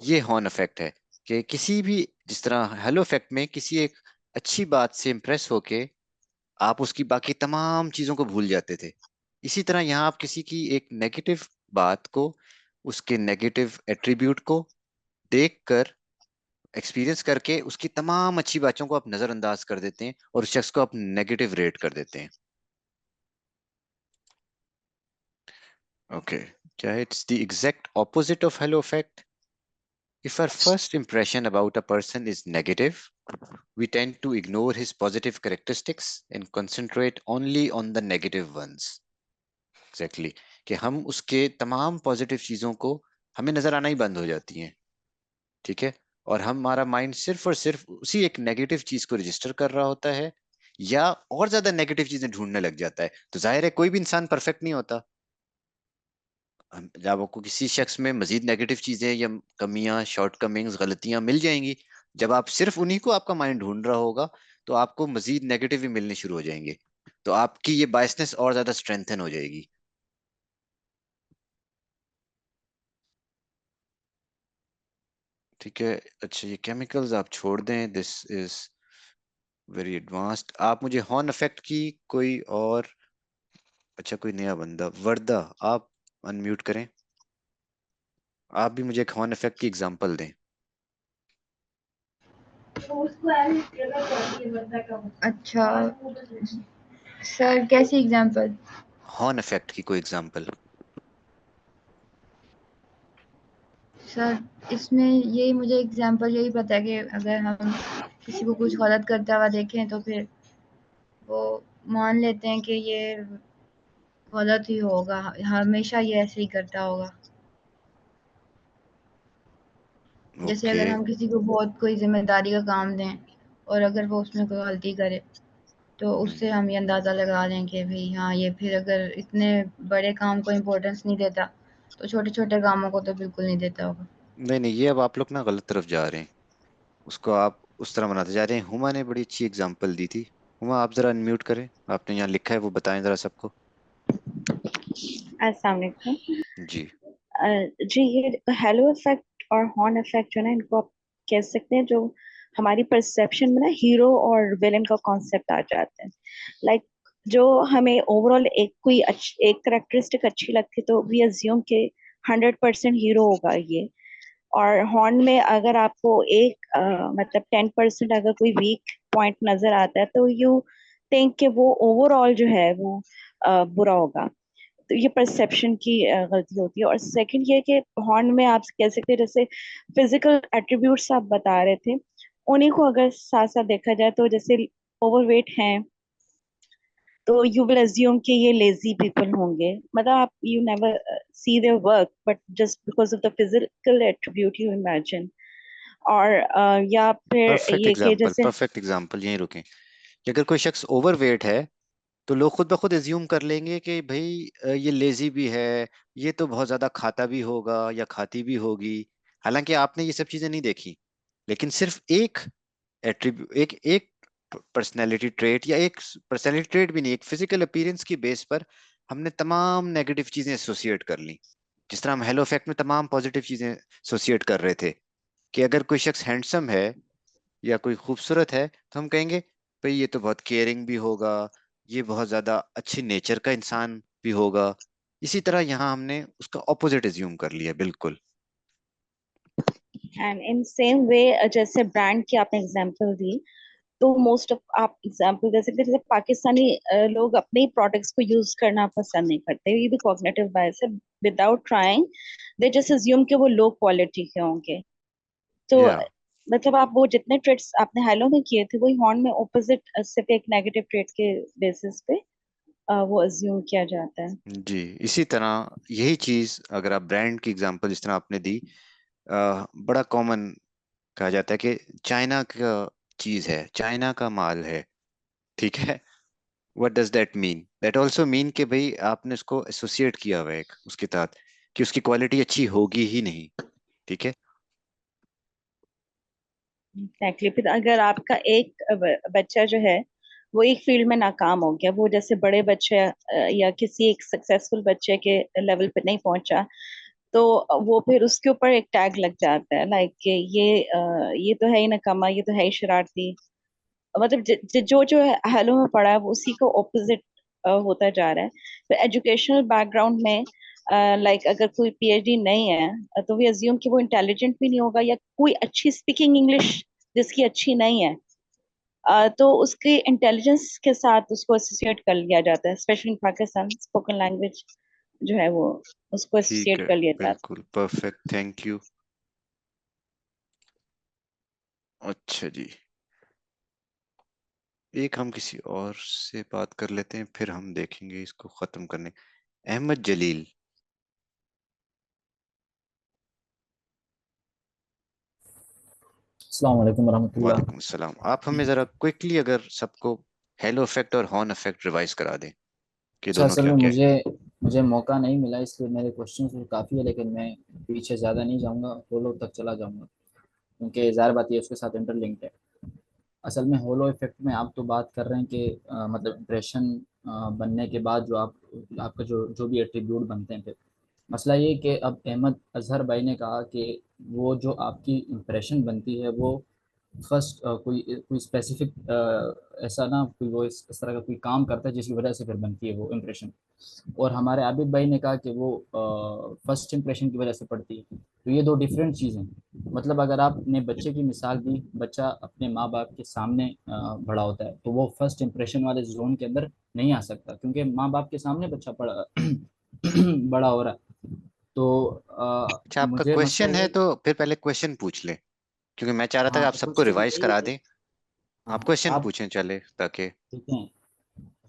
ये हॉर्न इफेक्ट है कि किसी भी, जिस तरह हेलो इफेक्ट में किसी एक अच्छी बात से इंप्रेस होके आप उसकी बाकी तमाम चीजों को भूल जाते थे, इसी तरह यहाँ आप किसी की एक नेगेटिव बात को, उसके नेगेटिव एट्रीब्यूट को देखकर, एक्सपीरियंस करके उसकी तमाम अच्छी बातों को आप नजरअंदाज कर देते हैं और उस शख्स को आप नेगेटिव रेट कर देते हैं। ओके, क्या it's the exact opposite of hello effect? If our first impression about a person is negative, we tend to ignore his positive characteristics and concentrate only on the negative ones. Exactly. कि हम उसके तमाम positive चीजों को, हमें नजर आना ही बंद हो जाती हैं। ठीक है, और हमारा माइंड सिर्फ और सिर्फ उसी एक नेगेटिव चीज को रजिस्टर कर रहा होता है, या और ज्यादा नेगेटिव चीजें ढूंढने लग जाता है। तो जाहिर है कोई भी इंसान परफेक्ट नहीं होता। जब आपको किसी शख्स में मजीद नेगेटिव चीजें या कमियां, शॉर्टकमिंग्स, गलतियां मिल जाएंगी, जब आप सिर्फ उन्हीं को आपका माइंड ढूंढ रहा होगा, तो आपको मजीद नेगेटिव ही मिलने शुरू हो जाएंगे, तो आपकी ये बायसनेस और ज्यादा स्ट्रेंथन हो जाएगी। ठीक है, अच्छा ये केमिकल्स आप छोड़ दें, दिस इज वेरी एडवांस्ड। आप मुझे हॉर्न इफेक्ट की कोई और, अच्छा कोई नया बंदा, वर्दा, आप अनम्यूट करें, आप भी मुझे एक हॉर्न इफेक्ट की एग्जांपल दें। अच्छा सर, कैसी एग्जांपल? हॉर्न इफेक्ट की कोई एग्जांपल। सर इसमें यही मुझे एग्जांपल यही पता है कि अगर हम किसी को कुछ गलत करता हुआ देखें तो फिर वो मान लेते हैं कि ये गलत ही होगा, हमेशा ये ऐसे ही करता होगा। जैसे ओके, अगर हम किसी को बहुत कोई जिम्मेदारी का काम दें और अगर वो उसमें कोई गलती करे तो उससे हम ये अंदाज़ा लगा लें कि भाई हाँ, ये फिर अगर इतने बड़े काम को इम्पोर्टेंस नहीं देता तो छोटे छोटे कामों को तो बिल्कुल नहीं देता होगा। नहीं नहीं, ये अब आप लोग ना गलत तरफ जा रहे हैं, उसको आप उस तरह बनाते जा रहे हैं। हुमा ने बड़ी अच्छी एग्जांपल दी थी। हुमा, आप जरा अनम्यूट करें, आपने यहाँ लिखा है वो बताएं जरा सबको। अस्सलाम वालेकुम। जी जी, ये हेलो इफेक्ट और हॉर्न इफेक्ट जो है ना, इनको आप कह सकते हैं जो हमारी परसेप्शन में ना हीरो और विलेन का कॉन्सेप्ट आ जाते हैं। लाइक जो हमें ओवरऑल एक करेक्टरिस्टिक अच्छी लगती है तो वी अज्यूम के 100% हीरो होगा ये। और हॉर्न में अगर आपको मतलब 10% अगर कोई वीक पॉइंट नजर आता है तो यू थिंक कि वो ओवरऑल जो है वो बुरा होगा। तो ये परसेप्शन की गलती होती है। और सेकंड ये कि हॉर्न में आप कह सकते हैं जैसे फिजिकल एट्रीब्यूट्स आप बता रहे थे, उन्हीं को अगर साथ साथ देखा जाए तो जैसे ओवरवेट हैं तो यू विल अज्यूम कि ये लेजी पीपल होंगे, मतलब आप you never see their work but just because of the physical attribute you imagine. और या फिर ये कि जैसे परफेक्ट एग्जाम्पल, यहीं रुकें कि अगर कोई शख्स ओवरवेट है तो लोग खुद ब खुद एज्यूम कर लेंगे कि भाई ये लेजी भी है, ये तो बहुत ज्यादा खाता भी होगा या खाती भी होगी। हालांकि आपने ये सब चीजें नहीं देखी, लेकिन सिर्फ एक एट्रीब्यूट, एक एक पर्सनैलिटी ट्रेट, या एक पर्सनैलिटी ट्रेट भी नहीं, एक फिजिकल अपीयरेंस की बेस पर हमने तमाम नेगेटिव चीजें एसोसिएट कर ली। जिस तरह हम हेलो इफेक्ट में तमाम पॉजिटिव चीजें एसोसिएट कर रहे थे कि अगर कोई शख्स हैंडसम है या कोई खूबसूरत है तो हम कहेंगे भाई ये तो बहुत केयरिंग भी होगा, ये बहुत ज्यादा अच्छी नेचर का इंसान भी होगा। इसी तरह यहाँ हमने उसका ऑपोजिट एज्यूम कर लिया। बिल्कुल। एंड इन सेम वे जैसे ब्रांड की आपने एग्जांपल दी, तो मोस्ट ऑफ आप एग्जांपल दे सकते हैं जैसे पाकिस्तानी लोग अपने ही प्रोडक्ट्स को यूज करना पसंद नहीं करते, ये भी कॉग्निटिव बायस है। Without trying they just assume कि वो लो क्वालिटी के होंगे। तो या मतलब आप वो जितने ट्रेड्स आपने हेलो में किए थे वही हॉर्न में ऑपोजिट सिर्फ एक नेगेटिव ट्रेड के बेसिस पे वो अज्यूम किया जाता है। जी, इसी तरह यही चीज अगर आप ब्रांड की एग्जांपल जिस तरह आपने दी, बड़ा कॉमन कहा जाता है कि चाइना का चीज है, चाइना का माल है। ठीक है, what does that mean? That also mean कि भाई आपने उसको एसोसिएट किया हुआ है एक उसके साथ कि उसकी क्वालिटी अच्छी होगी ही नहीं। ठीक है। एग्जैक्टली। फिर अगर आपका एक बच्चा जो है वो एक फील्ड में नाकाम हो गया, वो जैसे बड़े बच्चे या किसी एक सक्सेसफुल बच्चे के लेवल पे नहीं पहुंचा, तो वो फिर उसके ऊपर एक टैग लग जाता है लाइक ये तो है ही नकामा, ये तो है ही शरारती। मतलब जो जो हेलो में पढ़ा है वो उसी को ऑपोजिट होता जा रहा है। तो एजुकेशनल बैकग्राउंड में लाइक अगर कोई पीएचडी नहीं है तो वी अज्यूम कि वो इंटेलिजेंट भी नहीं होगा, या कोई अच्छी स्पीकिंग इंग्लिश जिसकी अच्छी नहीं है तो उसके इंटेलिजेंस के साथ उसको एसोसिएट कर लिया जाता है, specially in Pakistan spoken language जो है वो उसको ठीक एसोसिएट है, कर लिया जाता है। बिल्कुल परफेक्ट, थैंक यू। अच्छा जी, एक हम किसी और से बात कर लेते हैं, फिर हम देखेंगे इसको खत्म करने। अहमद जलील। अस्सलाम वालेकुम रहमतुल्लाह। वालेकुम सलाम। आप हमें जरा क्विकली अगर सबको हेलो इफेक्ट और हॉर्न इफेक्ट रिवाइज करा दें कि अच्छा, दोनों असल क्या में क्या है। मुझे मुझे मौका नहीं मिला, इसलिए मेरे क्वेश्चन तो काफ़ी है, लेकिन मैं पीछे ज़्यादा नहीं जाऊंगा, होलो तक चला जाऊंगा क्योंकि ज़ाहिर बात ये उसके साथ इंटरलिंक्ड है। असल में होलो इफेक्ट में आप तो बात कर रहे हैं कि मतलब इम्प्रेशन बनने के बाद जो आपका जो जो भी एट्रीब्यूट बनते हैं, फिर मसला ये कि अब अहमद अजहर भाई ने कहा कि वो जो आपकी इम्प्रेशन बनती है वो फर्स्ट कोई कोई स्पेसिफिक ऐसा ना कोई वो इस तरह का कोई काम करता है जिसकी वजह से फिर बनती है वो इम्प्रेशन। और हमारे आबिद भाई ने कहा कि वो फर्स्ट इम्प्रेशन की वजह से पड़ती है। तो ये दो डिफरेंट चीज़ें हैं। मतलब अगर आपने बच्चे की मिसाल दी, बच्चा अपने माँ बाप के सामने बड़ा होता है तो वो फर्स्ट इम्प्रेशन वाले जोन के अंदर नहीं आ सकता, क्योंकि माँ बाप के सामने बच्चा बड़ा बड़ा हो रहा है। तो अच्छा, आपका मुझे मसला क्वेश्चन है ये, तो फिर पहले क्वेश्चन पूछ ले, क्योंकि मैं चाह रहा था कि हाँ आप तो सबको क्वेश्चन रिवाइज यही है करा कि दें। आप हाँ क्वेश्चन आप पूछें चले ताकि। ठीक है।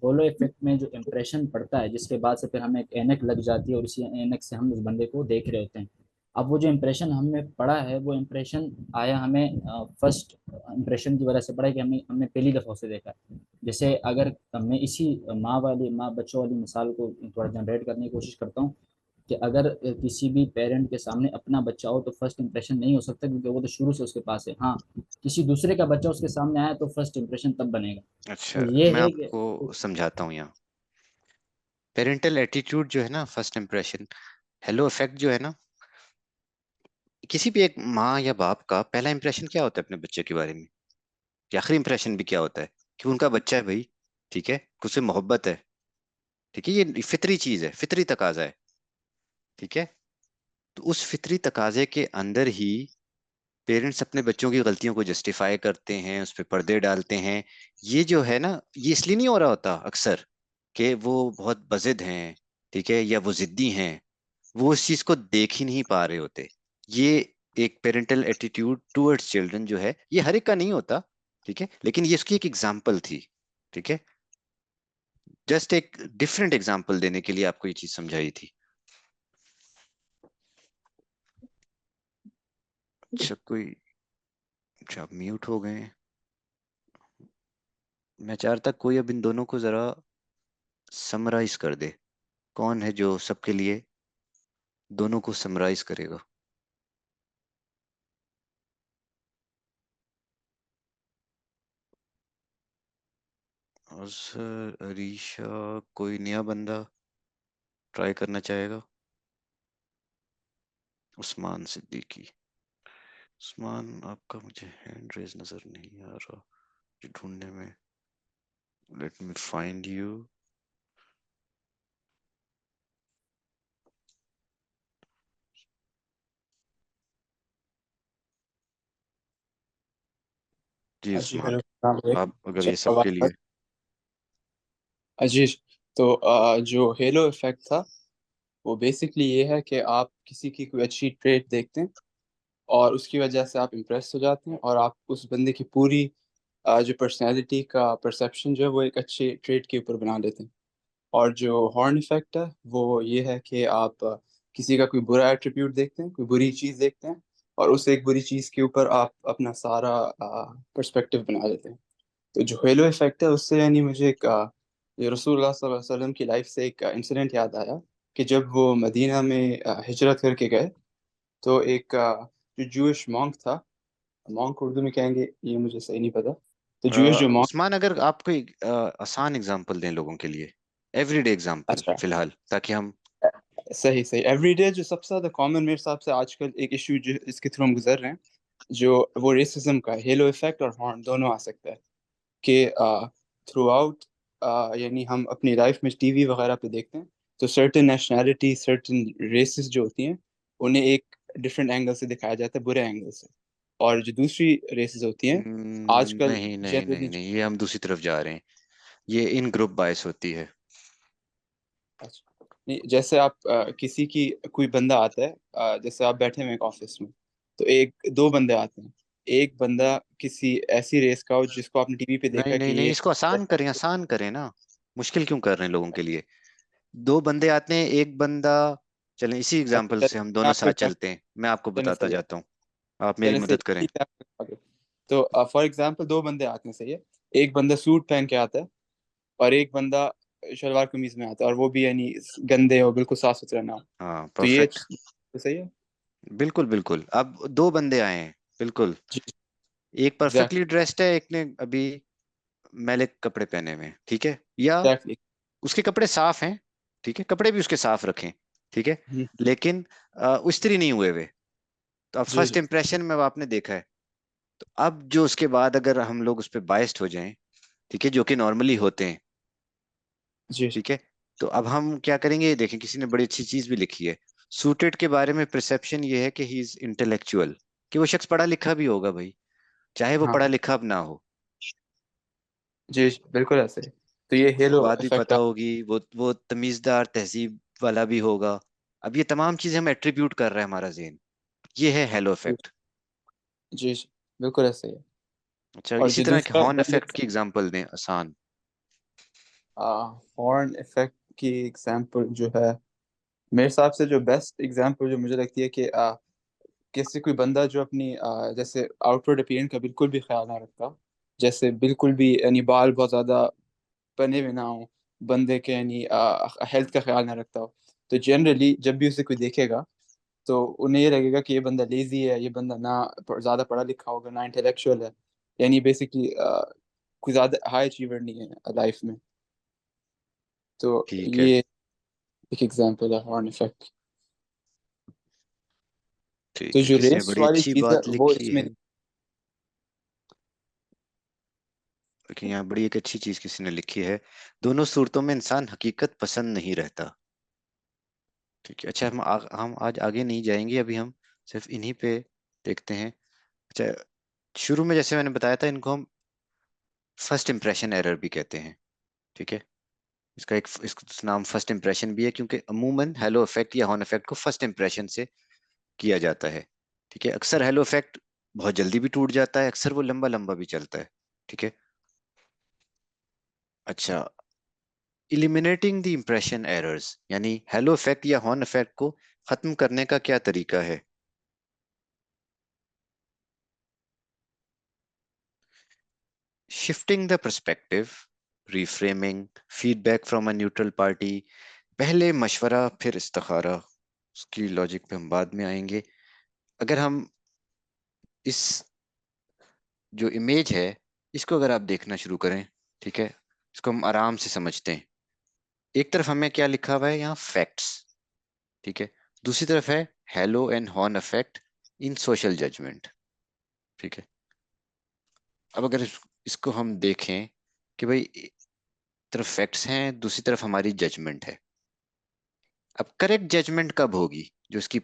होलो इफेक्ट में जो इम्प्रेशन पड़ता है जिसके बाद से फिर हमें एक ऐनक लग जाती है और इसी ऐनक से हम उस बंदे को देख रहे होते हैं। अब वो जो इम्प्रेशन हमें पड़ा है वो इम्प्रेशन आया हमें फर्स्ट इम्प्रेशन की वजह से पड़ा है कि हमने पहली दफ़ा उसे देखा है। जैसे अगर मैं इसी माँ बच्चों वाली मिसाल को थोड़ा जनरेट करने की कोशिश करता हूँ कि अगर किसी भी पेरेंट के सामने अपना बच्चा हो तो फर्स्ट इम्प्रेशन नहीं हो सकता, क्योंकि वो तो शुरू से उसके पास है। हाँ, किसी दूसरे का बच्चा उसके सामने आया तो फर्स्ट इम्प्रेशन तब बनेगा। अच्छा, तो ये मैं है कि आपको समझाता हूँ यहाँ। पेरेंटल एटीट्यूड जो है ना, फर्स्ट इम्प्रेशन, हेलो इफेक्ट जो है ना, किसी भी एक माँ या बाप का पहला इंप्रेशन क्या होता है अपने बच्चे के बारे में, या आखिरी इंप्रेशन भी क्या होता है कि उनका बच्चा है भाई। ठीक है, उससे मोहब्बत है। ठीक है, ये फितरी चीज है, फितरी तकाजा है। ठीक है, तो उस फितरी तकाजे के अंदर ही पेरेंट्स अपने बच्चों की गलतियों को जस्टिफाई करते हैं, उस पर पर्दे डालते हैं। ये जो है ना, ये इसलिए नहीं हो रहा होता अक्सर कि वो बहुत बजिद हैं। ठीक है, या वो जिद्दी हैं, वो उस चीज को देख ही नहीं पा रहे होते। ये एक पेरेंटल एटीट्यूड टुवर्ड्स चिल्ड्रन जो है, ये हर एक का नहीं होता, ठीक है, लेकिन ये इसकी एक एग्जाम्पल थी। ठीक है, जस्ट एक डिफरेंट एग्जाम्पल देने के लिए आपको ये चीज समझाई थी। अच्छा, कोई, अच्छा आप म्यूट हो गए। मैं चाहता कोई अब इन दोनों को जरा समराइज कर दे। कौन है जो सबके लिए दोनों को समराइज करेगा? अजहर, अरीशा, कोई नया बंदा ट्राई करना चाहेगा? उस्मान सिद्दीकी। उस्मान, आपका मुझे हैंड रेज नजर नहीं आ रहा ये ढूंढने में। Let me find you. जी जी उस्मान, हेलो, अस्सलाम वालेकुम। आप अगर जी ये सबके आवाज़ लिए। अजीज, तो जो हेलो इफेक्ट था वो बेसिकली ये है कि आप किसी की कोई अच्छी ट्रेट देखते हैं और उसकी वजह से आप इम्प्रेस हो जाते हैं और आप उस बंदे की पूरी जो पर्सनैलिटी का परसेप्शन जो है वो एक अच्छे ट्रेट के ऊपर बना लेते हैं। और जो हॉर्न इफेक्ट है वो ये है कि आप किसी का कोई बुरा एट्रीब्यूट देखते हैं, कोई बुरी चीज़ देखते हैं और उस एक बुरी चीज़ के ऊपर आप अपना सारा पर्सपेक्टिव बना लेते हैं। तो जो हेलो इफेक्ट है उससे यानी मुझे एक ये रसूलुल्लाह सल्लल्लाहु अलैहि वसल्लम की लाइफ से एक इंसिडेंट याद आया कि जब वो मदीना में हिजरत करके गए तो एक जो जूइश मॉन्क था, मॉन्क उर्दू में कहेंगे ये मुझे सही नहीं पता, तो जूइश जो मॉन्क। उस्मान, अगर आप कोई आसान एग्जांपल दें लोगों के लिए, एवरीडे एग्जांपल अच्छा, फिलहाल, ताकि हम। सही सही। एवरीडे जो सबसे ज्यादा कॉमन मेरे हिसाब से आजकल एक इशू जो इसके थ्रू हम गुजर रहे हैं, जो वो रेसिज्म का हेलो इफेक्ट और हॉर्न दोनों आ सकता है कि थ्रू आउट यानी हम अपनी लाइफ में टीवी वगैरह पे देखते हैं तो सर्टेन नेशनैलिटी, सर्टेन रेसेस जो होती हैं उन्हें एक डिफरेंट एंगल से दिखाया जाता है, बुरे एंगल से। और जो दूसरी रेसेस होती हैं आजकल नहीं नहीं नहीं जनरली। नहीं, ये हम दूसरी तरफ जा रहे हैं। ये इन ग्रुप बायस होती है। अच्छा, नहीं जैसे आप किसी की कोई बंदा आता है, जैसे आप बैठे हुए हैं एक ऑफिस में तो एक दो बंदे आते हैं, एक बंदा किसी ऐसी रेस का हो जिसको आपने टीवी पे नहीं देखा कि नहीं नहीं, ये। इसको आसान करें, आसान करें ना। मुश्किल क्यों कर रहे हैं लोगों के लिए? दो बंदे आते हैं, एक बंदा। चलें इसी एग्जाम्पल अच्छा, से हम मैं दोनों आपको साथ चलते हैं, मैं आपको चलें बताता सही है, जाता हूँ, आप मेरी चलें सही मदद करें। ठीक है, आगे। तो फॉर एग्जांपल दो बंदे आते हैं, सही है। एक बंदा सूट पहन के आता है और एक बंदा शलवार कमीज में आता है और वो भी यानी गंदे हो, बिल्कुल साफ सुथरा ना हो। हाँ, तो ये परफेक्ट। तो सही है। बिल्कुल बिल्कुल, अब दो बंदे आए हैं, बिल्कुल। जी, एक परफेक्टली एग्जैक्टली ड्रेस्ड है, एक ने अभी मैले कपड़े पहने हुए हैं, ठीक है, या एग्जैक्टली। उसके कपड़े साफ हैं, ठीक है, कपड़े भी उसके साफ रखें, ठीक है, लेकिन इस्त्री नहीं हुए हुए। तो अब जी फर्स्ट जी इंप्रेशन में अब आपने देखा है, तो अब जो उसके बाद अगर हम लोग उस पर बाइस्ड हो जाएं, ठीक है, जो कि नॉर्मली होते हैं, जी ठीक है, तो अब हम क्या करेंगे, ये देखें, किसी ने बड़ी अच्छी चीज भी लिखी है। सूटेड के बारे में परसेप्शन ये है कि ही इज इंटेलेक्चुअल, कि वो शख्स पढ़ा लिखा भी होगा भाई, चाहे वो पढ़ा हाँ लिखा अब ना हो। जी बिल्कुल ऐसे ही। तो ये उसको हेलो बात भी इफेक्ट। पता होगी, वो तमीजदार तहजीब वाला भी होगा। अब ये तमाम चीजें हम एट्रीब्यूट कर रहे हैं हमारा ज़हन, ये है हेलो जी इफेक्ट। जी जी, बिल्कुल ऐसे ही है। अच्छा, और इसी जो तरह के दूसरा हॉर्न बंदे इफेक्ट की एग्जांपल दें आसान। हॉर्न इफेक्ट की एग्जांपल जो है, मेरे हिसाब से जो बेस्ट एग्जांपल जो मुझे लगती है कि किसी कोई बंदा जो अपनी जैसे आउटवर्ड अपीयरेंस का बिल्कुल भी ख्याल ना रखता, जैसे बिल्कुल भी यानी बाल बहुत ज्यादा बने हुए ना हो, बंदे के यानी हेल्थ का ख्याल ना रखता हो, तो जनरली जब भी उसे कोई देखेगा तो उन्हें ये लगेगा कि ये बंदा लेजी है, ये बंदा ना ज्यादा पढ़ा लिखा होगा, ना इंटेलेक्चुअल है, यानी बेसिकली कोई ज्यादा हाई अचीवर नहीं है लाइफ में। तो ठीक है, ये एक एग्जांपल है हॉर्न इफेक्ट। तो ठीक है, जो किसी ने रेस बड़ी वाली अच्छी चीज है बात वो लिखी इसमें। है। लेकिन यहाँ बड़ी एक अच्छी चीज किसी ने लिखी है, दोनों सूरतों में इंसान हकीकत पसंद नहीं रहता। ठीक है, अच्छा, हम आज आगे नहीं जाएंगे, अभी हम सिर्फ इन्हीं पे देखते हैं। अच्छा, शुरू में जैसे मैंने बताया था, इनको हम फर्स्ट इंप्रेशन एरर भी कहते हैं, ठीक है। इसका नाम फर्स्ट इंप्रेशन भी है, क्योंकि अमूमन हेलो इफेक्ट या हॉर्न इफेक्ट को फर्स्ट इंप्रेशन से किया जाता है। ठीक है, अक्सर हेलो इफेक्ट बहुत जल्दी भी टूट जाता है, अक्सर वो लंबा लंबा भी चलता है। ठीक है, अच्छा, इलिमिनेटिंग द इंप्रेशन एरर्स, यानी हेलो इफेक्ट या हॉर्न इफेक्ट को खत्म करने का क्या तरीका है? Shifting the perspective, reframing, feedback from a neutral party, पहले मशवरा फिर इस्तिखारा। उसकी लॉजिक पे हम बाद में आएंगे। अगर हम इस जो इमेज है इसको अगर आप देखना शुरू करें, ठीक है, इसको हम आराम से समझते हैं। एक तरफ हमें क्या लिखा हुआ है यहाँ, फैक्ट्स, ठीक है, दूसरी तरफ है halo and horn effect in social judgement. ठीक है, अब अगर इसको हम देखें कि भाई एक तरफ फैक्ट्स हैं, दूसरी तरफ हमारी जजमेंट है। अब करेक्ट जजमेंट कब होगी? जो इसकी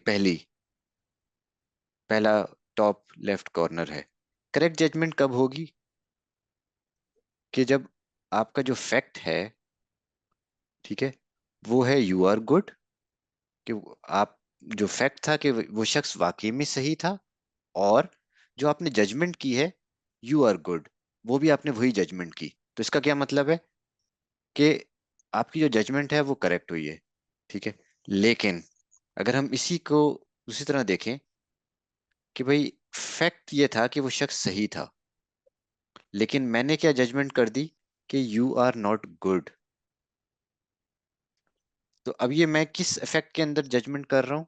पहला टॉप लेफ्ट कॉर्नर है, करेक्ट जजमेंट कब होगी? कि जब आपका जो फैक्ट है, ठीक है, वो है यू आर गुड, कि आप जो फैक्ट था कि वो शख्स वाकई में सही था, और जो आपने जजमेंट की है यू आर गुड, वो भी आपने वही जजमेंट की। तो इसका क्या मतलब है कि आपकी जो जजमेंट है वो करेक्ट हुई है। ठीक है, लेकिन अगर हम इसी को दूसरी तरह देखें कि भाई फैक्ट ये था कि वो शख्स सही था, लेकिन मैंने क्या जजमेंट कर दी कि यू आर नॉट गुड, तो अब ये मैं किस इफेक्ट के अंदर जजमेंट कर रहा हूं?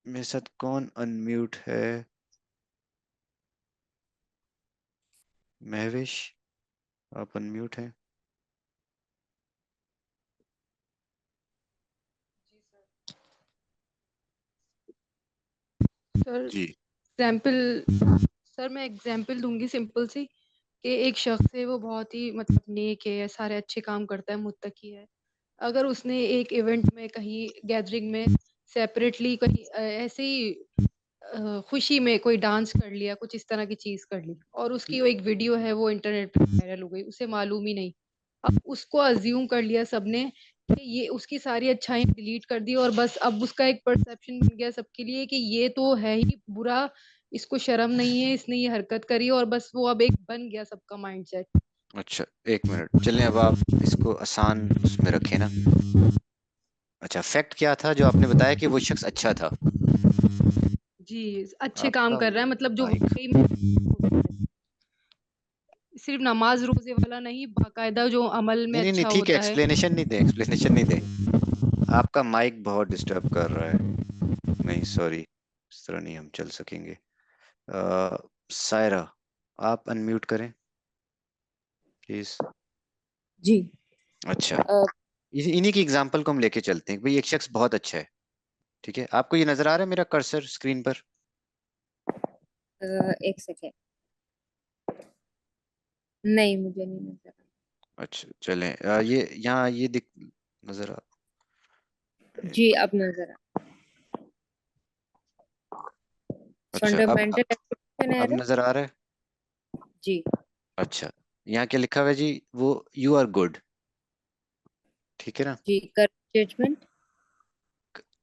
मेरे साथ कौन अनम्यूट है? महविश, आप अनम्यूट हैं? सर जी, मैं एग्जाम्पल दूंगी सिंपल सी, कि एक शख्स है वो बहुत ही मतलब नेक है, सारे अच्छे काम करता है, मुत्तकी है। अगर उसने एक इवेंट में कहीं गैदरिंग में सेपरेटली कहीं ऐसे ही खुशी में कोई डांस कर लिया, कुछ इस तरह की चीज कर ली, और उसकी वो एक वीडियो है वो इंटरनेट पे वायरल हो गई, उसे मालूम ही नहीं। अब उसको अज्यूम कर लिया सबने कि ये उसकी सारी अच्छाई डिलीट कर दी, और बस अब उसका एक परसेप्शन बन गया सबके लिए कि ये तो है ही बुरा, इसको शर्म नहीं है, इसने ये हरकत करी, और बस वो अब एक बन गया सबका माइंडसेट। अच्छा, एक मिनट चलें, अब आप इसको आसान उसमें रखें ना। अच्छा, फैक्ट क्या था जो आपने बताया कि वो शख्स अच्छा था? जी, अच्छे काम आपका कर रहा है, मतलब जो माइक, वाकई में सिर्फ नमाज रोजे वाला नहीं, बाकायदा जो अमल में नहीं, अच्छा ठीक है, होता है। एक्सप्लेनेशन नहीं दे, एक्सप्लेनेशन नहीं दे। आपका माइक बहुत डिस्टर्ब कर रहा है। नहीं, सॉरी, इस तरह नहीं हम चल सकेंगे। सायरा, आप अनम्यूट करें प्लीज। जी। अच्छा, अ, इन्हीं की एग्जांपल को हम लेके चलते हैं कि भाई एक शख्स बहुत अच्छा है। ठीक है, आपको ये नजर आ रहा है मेरा कर्सर स्क्रीन पर? एक सेकेंड, नहीं मुझे नहीं नजर आ अच्छा चलें, ये यहाँ ये दिख नजर आ, रहा। जी अब नजर आ, अच्छा, फंडामेंटल एक्सप्रेशन अब एरर। नजर आ रहा है? जी अच्छा, यहाँ क्या लिखा हुआ है जी? वो यू आर गुड, ठीक है ना, जी, करेक्ट जजमेंट।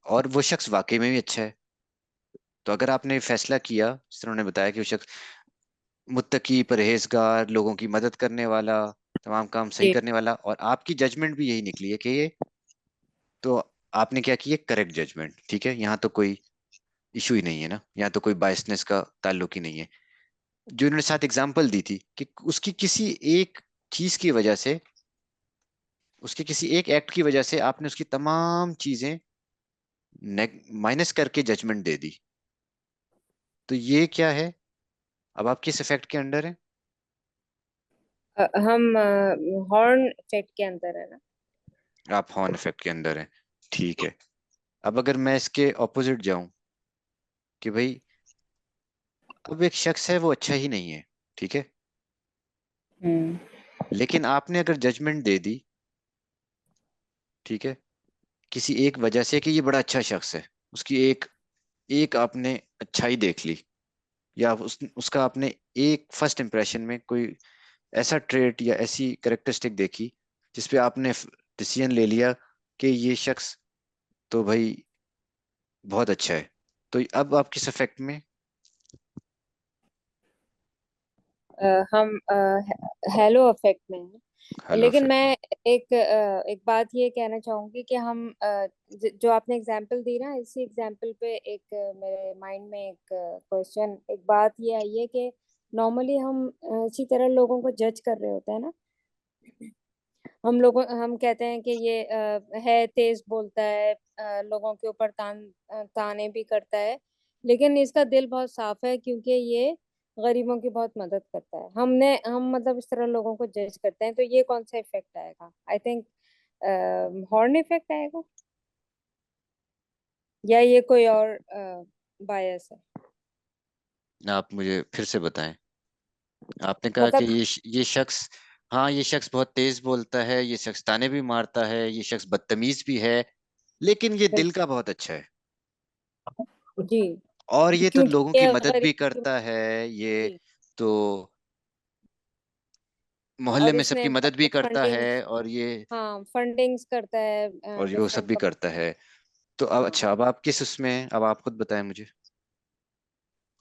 और वो शख्स वाकई में भी अच्छा है। तो अगर आपने फैसला किया, जिस तरह उन्होंने बताया कि वो शख्स मुत्तकी, परहेजगार, लोगों की मदद करने वाला, तमाम काम सही जी करने वाला, और आपकी जजमेंट भी यही निकली है कि ये, तो आपने क्या किया, करेक्ट जजमेंट। ठीक है, यहाँ तो कोई इशू ही नहीं है ना, यहाँ तो कोई बायसनेस का ताल्लुक ही नहीं है। जो इन्होंने साथ एग्जांपल दी थी कि उसकी किसी एक चीज की वजह से, उसके किसी एक एक्ट की वजह से आपने उसकी तमाम चीजें माइनस करके जजमेंट दे दी, तो ये क्या है? अब आप किस इफेक्ट के अंडर हैं? हम हॉर्न इफेक्ट के अंदर है ना। आप हॉर्न इफेक्ट के अंदर हैं, ठीक है। अब अगर मैं इसके ऑपोजिट जाऊं कि भाई अब एक शख्स है वो अच्छा ही नहीं है, ठीक है, हम्म लेकिन आपने अगर जजमेंट दे दी, ठीक है, किसी एक वजह से कि ये बड़ा अच्छा शख्स है, उसकी एक एक आपने अच्छाई देख ली, या उसका आपने एक फर्स्ट इंप्रेशन में कोई ऐसा ट्रेट या ऐसी करेक्टरिस्टिक देखी जिसपे आपने डिसीजन ले लिया कि ये शख्स तो भाई बहुत अच्छा है। तो अब आप किस इफेक्ट में? हम हेलो इफेक्ट में हैं। हेलो लेकिन इफेक्ट में। मैं एक बात ये कहना चाहूंगी कि हम जो आपने एग्जांपल दी ना, इसी एग्जांपल पे एक मेरे माइंड में एक क्वेश्चन, एक बात ये आई है कि नॉर्मली हम इसी तरह लोगों को जज कर रहे होते हैं ना। हम कहते हैं कि ये है, तेज बोलता है, लोगों के ऊपर ताने भी करता है, लेकिन इसका दिल बहुत साफ है क्योंकि ये गरीबों की बहुत मदद करता है। हम मतलब इस तरह लोगों को जज करते हैं, तो ये कौन सा इफेक्ट आएगा? आई थिंक हॉर्न इफेक्ट आएगा, या ये कोई और बायस है? आप मुझे फिर से बताएं। आपने कहा कि मतलब ये शख्स, हाँ ये शख्स बहुत तेज बोलता है, ये शख्स ताने भी मारता है, ये शख्स बदतमीज भी है, लेकिन ये दिल का बहुत अच्छा है, जी, और ये तो क्योंकि लोगों की ये मदद भी गरीबों की करता है, ये जी, तो मोहल्ले और में इसमें सबकी मदद भी करता है, फंडिंग्स, और ये हाँ फंडिंग्स करता है और ये वो सब डिफरेंट भी कम्युनिटी। करता है। तो अब हाँ, अच्छा, अब आप किस उसमें हैं? अब आप खुद बताएं मुझे,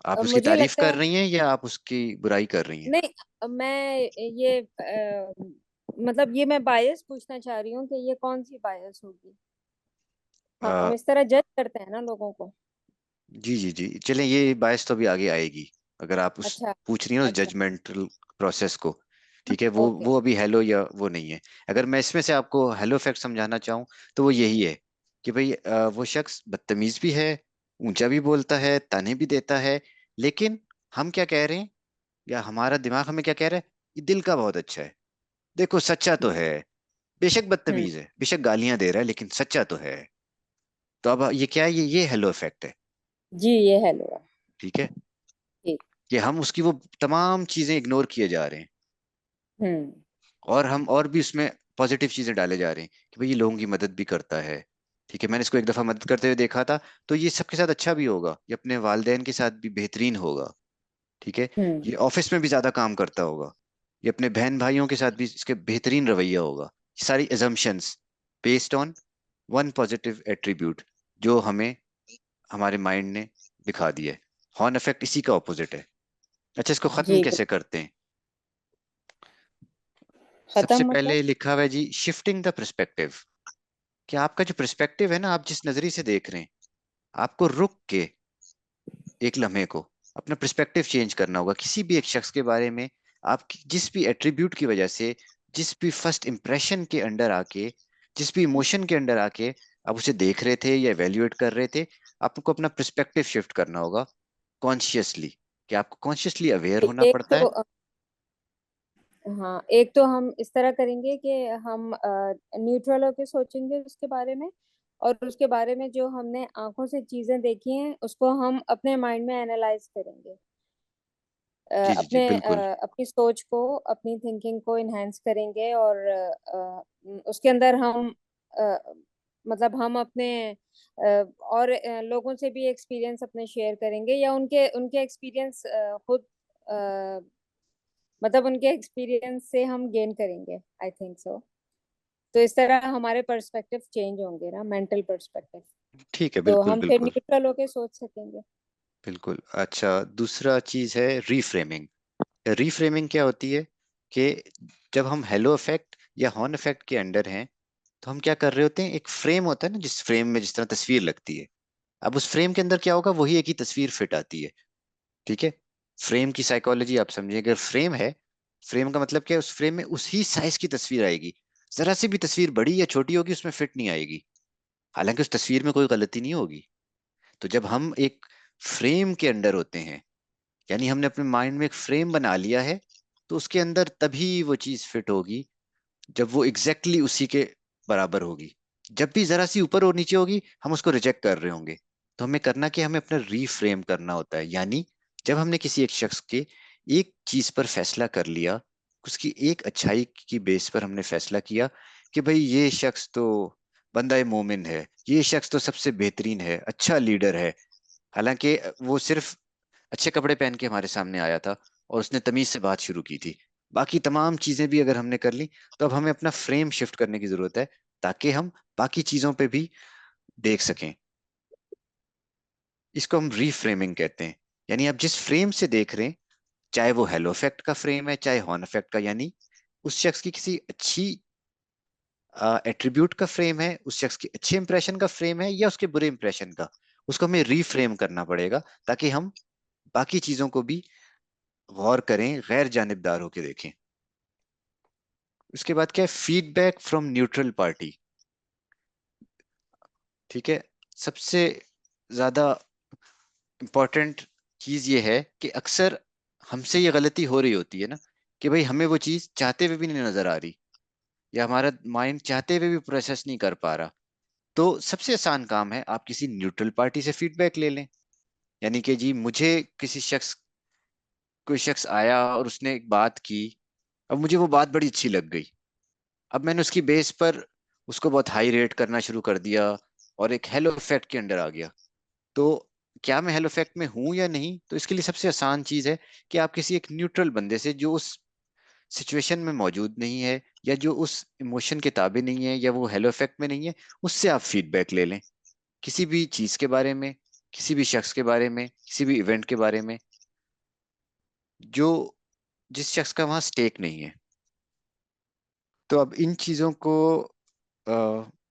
आप उसकी मुझे तारीफ लगता कर है रही हैं या आप उसकी बुराई कर रही हैं? नहीं, मैं ये मतलब ये मैं बायस पूछना चाह रही हूँ कि ये कौन सी बायस होगी? हम अ, इस तरह जज करते हैं ना लोगों को। जी जी जी, चलें, ये बायस तो अभी आगे आएगी। अगर आप उस अच्छा, पूछ रही हैं उस अच्छा, जजमेंटल प्रोसेस को, ठीक है, वो ओके। वो अभी हेलो या वो नहीं है। अगर मैं इसमें से आपको हेलो फैक्ट समझाना चाहूँ तो वो यही है कि भाई वो शख्स बदतमीज भी है, ऊंचा भी बोलता है, ताने भी देता है, लेकिन हम क्या कह रहे हैं, या हमारा दिमाग हमें क्या कह रहा है, ये दिल का बहुत अच्छा है, देखो सच्चा तो है, बेशक हम्म, बदतमीज है, बेशक गालियां दे रहा है, लेकिन सच्चा तो है। तो अब ये क्या है, ये हेलो इफेक्ट है। जी, ये हेलो है। ठीक है, ठीक। कि हम उसकी वो तमाम चीजें इग्नोर किए जा रहे हैं, हम्म, और हम और भी उसमें पॉजिटिव चीजें डाले जा रहे हैं कि भाई ये लोगों की मदद भी करता है। ठीक है, मैंने इसको एक दफा मदद करते हुए देखा था, तो ये सबके साथ अच्छा भी होगा, ये अपने वालिदैन के साथ भी बेहतरीन होगा। ठीक है, हम्म, ये ऑफिस में भी ज्यादा काम करता होगा, ये अपने बहन भाइयों के साथ भी इसके बेहतरीन रवैया होगा। ये सारी assumptions based on one positive attribute जो हमें हमारे माइंड ने दिखा दिया है। हॉर्न इफेक्ट इसी का ऑपोजिट है। अच्छा, इसको खत्म जी, कैसे करते हैं? सबसे खत्म मतलब? पहले लिखा हुआ है जी, शिफ्टिंग द पर्सपेक्टिव। कि आपका जो पर्सपेक्टिव है ना, आप जिस नजरिए से देख रहे हैं, आपको रुक के एक लम्हे को अपना पर्सपेक्टिव चेंज करना होगा किसी भी एक शख्स के बारे में। आप जिस भी एट्रीब्यूट की वजह से, जिस भी फर्स्ट इंप्रेशन के अंडर आके, जिस भी इमोशन के अंडर आके आप उसे देख रहे थे या एवेल्युएट कर रहे थे, आपको अपना पर्सपेक्टिव शिफ्ट करना होगा कॉन्शियसली। कि आपको कॉन्शियसली अवेयर होना एक पड़ता तो है। हाँ, एक तो हम इस तरह करेंगे कि हम न्यूट्रल होकर सोचेंगे उसके बारे में, और उसके बारे में जो हमने आंखों से चीजें देखी हैं उसको हम अपने माइंड में एनालाइज करेंगे। जी जी जी, बिल्कुल। अपनी सोच को, अपनी थिंकिंग को इन्हेंस करेंगे, और उसके अंदर हम अ, मतलब हम अपने और लोगों से भी एक्सपीरियंस अपने शेयर करेंगे, या उनके उनके एक्सपीरियंस खुद अ, मतलब उनके एक्सपीरियंस से हम गेन करेंगे, आई थिंक सो। तो इस तरह हमारे पर्सपेक्टिव चेंज होंगे ना, मेंटल पर्सपेक्टिव। ठीक है, तो बिल्कुल हम फिर बिल्कुल न्यूट्रल होके सोच सकेंगे। बिल्कुल। अच्छा, दूसरा चीज है रीफ्रेमिंग। रीफ्रेमिंग क्या होती है कि जब हम हेलो इफेक्ट या हॉर्न इफेक्ट के अंडर हैं, तो हम क्या कर रहे होते हैं, एक फ्रेम होता है ना, जिस फ्रेम में जिस तरह तस्वीर लगती है, अब उस फ्रेम के अंदर क्या होगा, वही एक ही तस्वीर फिट आती है। ठीक है, फ्रेम की साइकोलॉजी आप समझिए। अगर फ्रेम है, फ्रेम का मतलब क्या है, उस फ्रेम में उसी साइज की तस्वीर आएगी, जरा सी भी तस्वीर बड़ी या छोटी होगी उसमें फिट नहीं आएगी, हालांकि उस तस्वीर में कोई गलती नहीं होगी। तो जब हम एक फ्रेम के अंडर होते हैं, यानी हमने अपने माइंड में एक फ्रेम बना लिया है, तो उसके अंदर तभी वो चीज फिट होगी जब वो एग्जैक्टली exactly उसी के बराबर होगी। जब भी जरा सी ऊपर और नीचे होगी, हम उसको रिजेक्ट कर रहे होंगे। तो हमें करना कि हमें अपना रीफ्रेम करना होता है, यानी जब हमने किसी एक शख्स के एक चीज पर फैसला कर लिया, उसकी एक अच्छाई की बेस पर हमने फैसला किया कि भाई ये शख्स तो बंदा मोमिन है, ये शख्स तो सबसे बेहतरीन है, अच्छा लीडर है, हालांकि वो सिर्फ अच्छे कपड़े पहन के हमारे सामने आया था और उसने तमीज से बात शुरू की थी, बाकी तमाम चीजें भी अगर हमने कर ली, तो अब हमें अपना फ्रेम शिफ्ट करने की जरूरत है ताकि हम बाकी चीजों पे भी देख सकें। इसको हम रीफ्रेमिंग कहते हैं। यानी आप जिस फ्रेम से देख रहे हैं, चाहे वो हेलो इफेक्ट का फ्रेम है चाहे हॉर्न इफेक्ट का, यानी उस शख्स की किसी अच्छी एट्रीब्यूट का फ्रेम है, उस शख्स की अच्छे इंप्रेशन का फ्रेम है या उसके बुरे इंप्रेशन का, उसको हमें रीफ्रेम करना पड़ेगा ताकि हम बाकी चीजों को भी गौर करें, गैर जानिबदार होकर देखें। उसके बाद क्या है, फीडबैक फ्रॉम न्यूट्रल पार्टी। ठीक है, सबसे ज्यादा इंपॉर्टेंट चीज ये है कि अक्सर हमसे ये गलती हो रही होती है ना, कि भाई हमें वो चीज चाहते हुए भी नहीं नजर आ रही, या हमारा माइंड चाहते हुए भी प्रोसेस नहीं कर पा रहा। तो सबसे आसान काम है, आप किसी न्यूट्रल पार्टी से फीडबैक ले लें। यानी कि जी मुझे कोई शख्स आया और उसने एक बात की, अब मुझे वो बात बड़ी अच्छी लग गई। अब मैंने उसकी बेस पर उसको बहुत हाई रेट करना शुरू कर दिया और एक हेलो इफेक्ट के अंडर आ गया। तो क्या मैं हेलो इफेक्ट में हूं या नहीं? तो इसके लिए सबसे आसान चीज है कि आप किसी एक न्यूट्रल बंदे से, जो उस सिचुएशन में मौजूद नहीं है या जो उस इमोशन के ताबे नहीं है या वो हेलो इफेक्ट में नहीं है, उससे आप फीडबैक ले लें किसी भी चीज के बारे में, किसी भी शख्स के बारे में, किसी भी इवेंट के बारे में, जो जिस शख्स का वहां स्टेक नहीं है। तो अब इन चीजों को,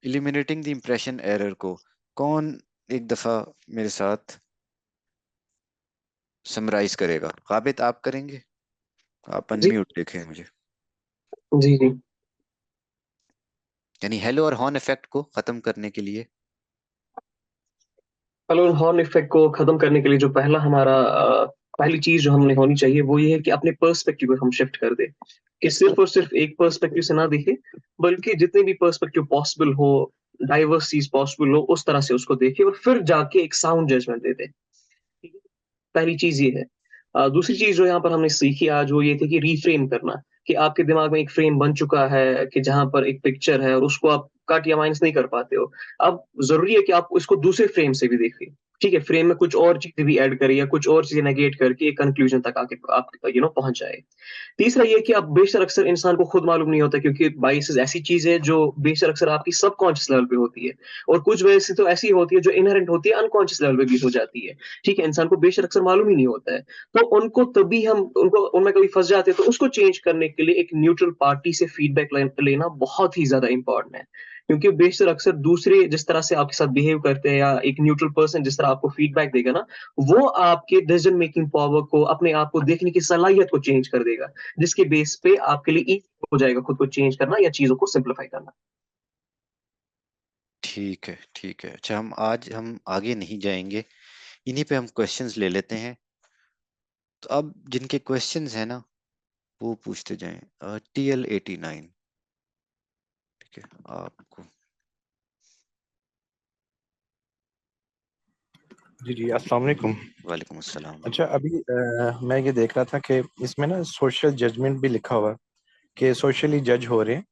इलिमिनेटिंग द इम्प्रेशन एरर को, कौन एक दफा मेरे साथ समराइज करेगा? काबित, आप करेंगे? आप जी अनम्यूट देखें मुझे। जी जी। यानी हेलो और हॉर्न इफेक्ट को खत्म करने के लिए। हेलो हॉर्न इफेक्ट को खत्म करने के लिए जो पहली चीज जो हमने होनी चाहिए वो ये है कि अपने पर्सपेक्टिव को हम शिफ्ट कर दें, कि सिर्फ और सिर्फ एक पर्सपेक्टिव से ना देखें, बल्कि जितने भी पर्सपेक्टिव पॉसिबल हो, डाइवर्स चीज पॉसिबल हो, उस तरह से उसको देखें और फिर जाके एक साउंड जजमेंट दे दें। पहली चीज ये है। दूसरी चीज जो यहाँ पर हमने सीखी आज वो ये थी कि रीफ्रेम करना, कि आपके दिमाग में एक फ्रेम बन चुका है कि जहां पर एक पिक्चर है और उसको आप कट या माइनस नहीं कर पाते हो। अब जरूरी है कि आप इसको दूसरे फ्रेम से भी देखिए। ठीक है, फ्रेम में कुछ और चीजें भी ऐड करें या कुछ और चीजें नेगेट करके एक कंक्लूजन तक आके आप पहुंच जाए। तीसरा ये कि आप बेशक अक्सर इंसान को खुद मालूम नहीं होता, क्योंकि बाइसेस ऐसी चीज है जो बेशक अक्सर आपकी सबकॉन्शियस लेवल पे होती है, और कुछ वैसे तो ऐसी होती है जो इनहेरेंट होती है, अनकॉन्शियस लेवल पे भी हो जाती है। ठीक है, इंसान को बेशक अक्सर मालूम ही नहीं होता है। तो उनको तभी हम उनको उनमें कभी फंस जाते हैं, तो उसको चेंज करने के लिए एक न्यूट्रल पार्टी से फीडबैक लेना बहुत ही ज्यादा इंपॉर्टेंट है। क्योंकि बेशक अक्सर दूसरे जिस तरह से आपके साथ बिहेव करते हैं या एक न्यूट्रल पर्सन जिस तरह आपको फीडबैक देगा ना, वो आपके डिसीजन मेकिंग पावर को, अपने आप को देखने की सलाहियत को चेंज कर देगा, जिसके बेस पे आपके लिए इजी हो जाएगा खुद को चेंज करना या चीजों को सिंप्लीफाई करना। ठीक है, ठीक है। अच्छा, हम आगे नहीं जाएंगे, इन्हीं पे हम क्वेश्चंस ले लेते हैं। तो अब जिनके क्वेश्चंस हैं ना, वो पूछते जाएं। TL89, ठीक है, आपको। जी जी, अस्सलाम वालेकुम। वालेकुम अस्सलाम। अच्छा, अभी मैं ये देख रहा था कि इसमें ना सोशल जजमेंट भी लिखा हुआ है कि सोशली जज हो रहे हैं।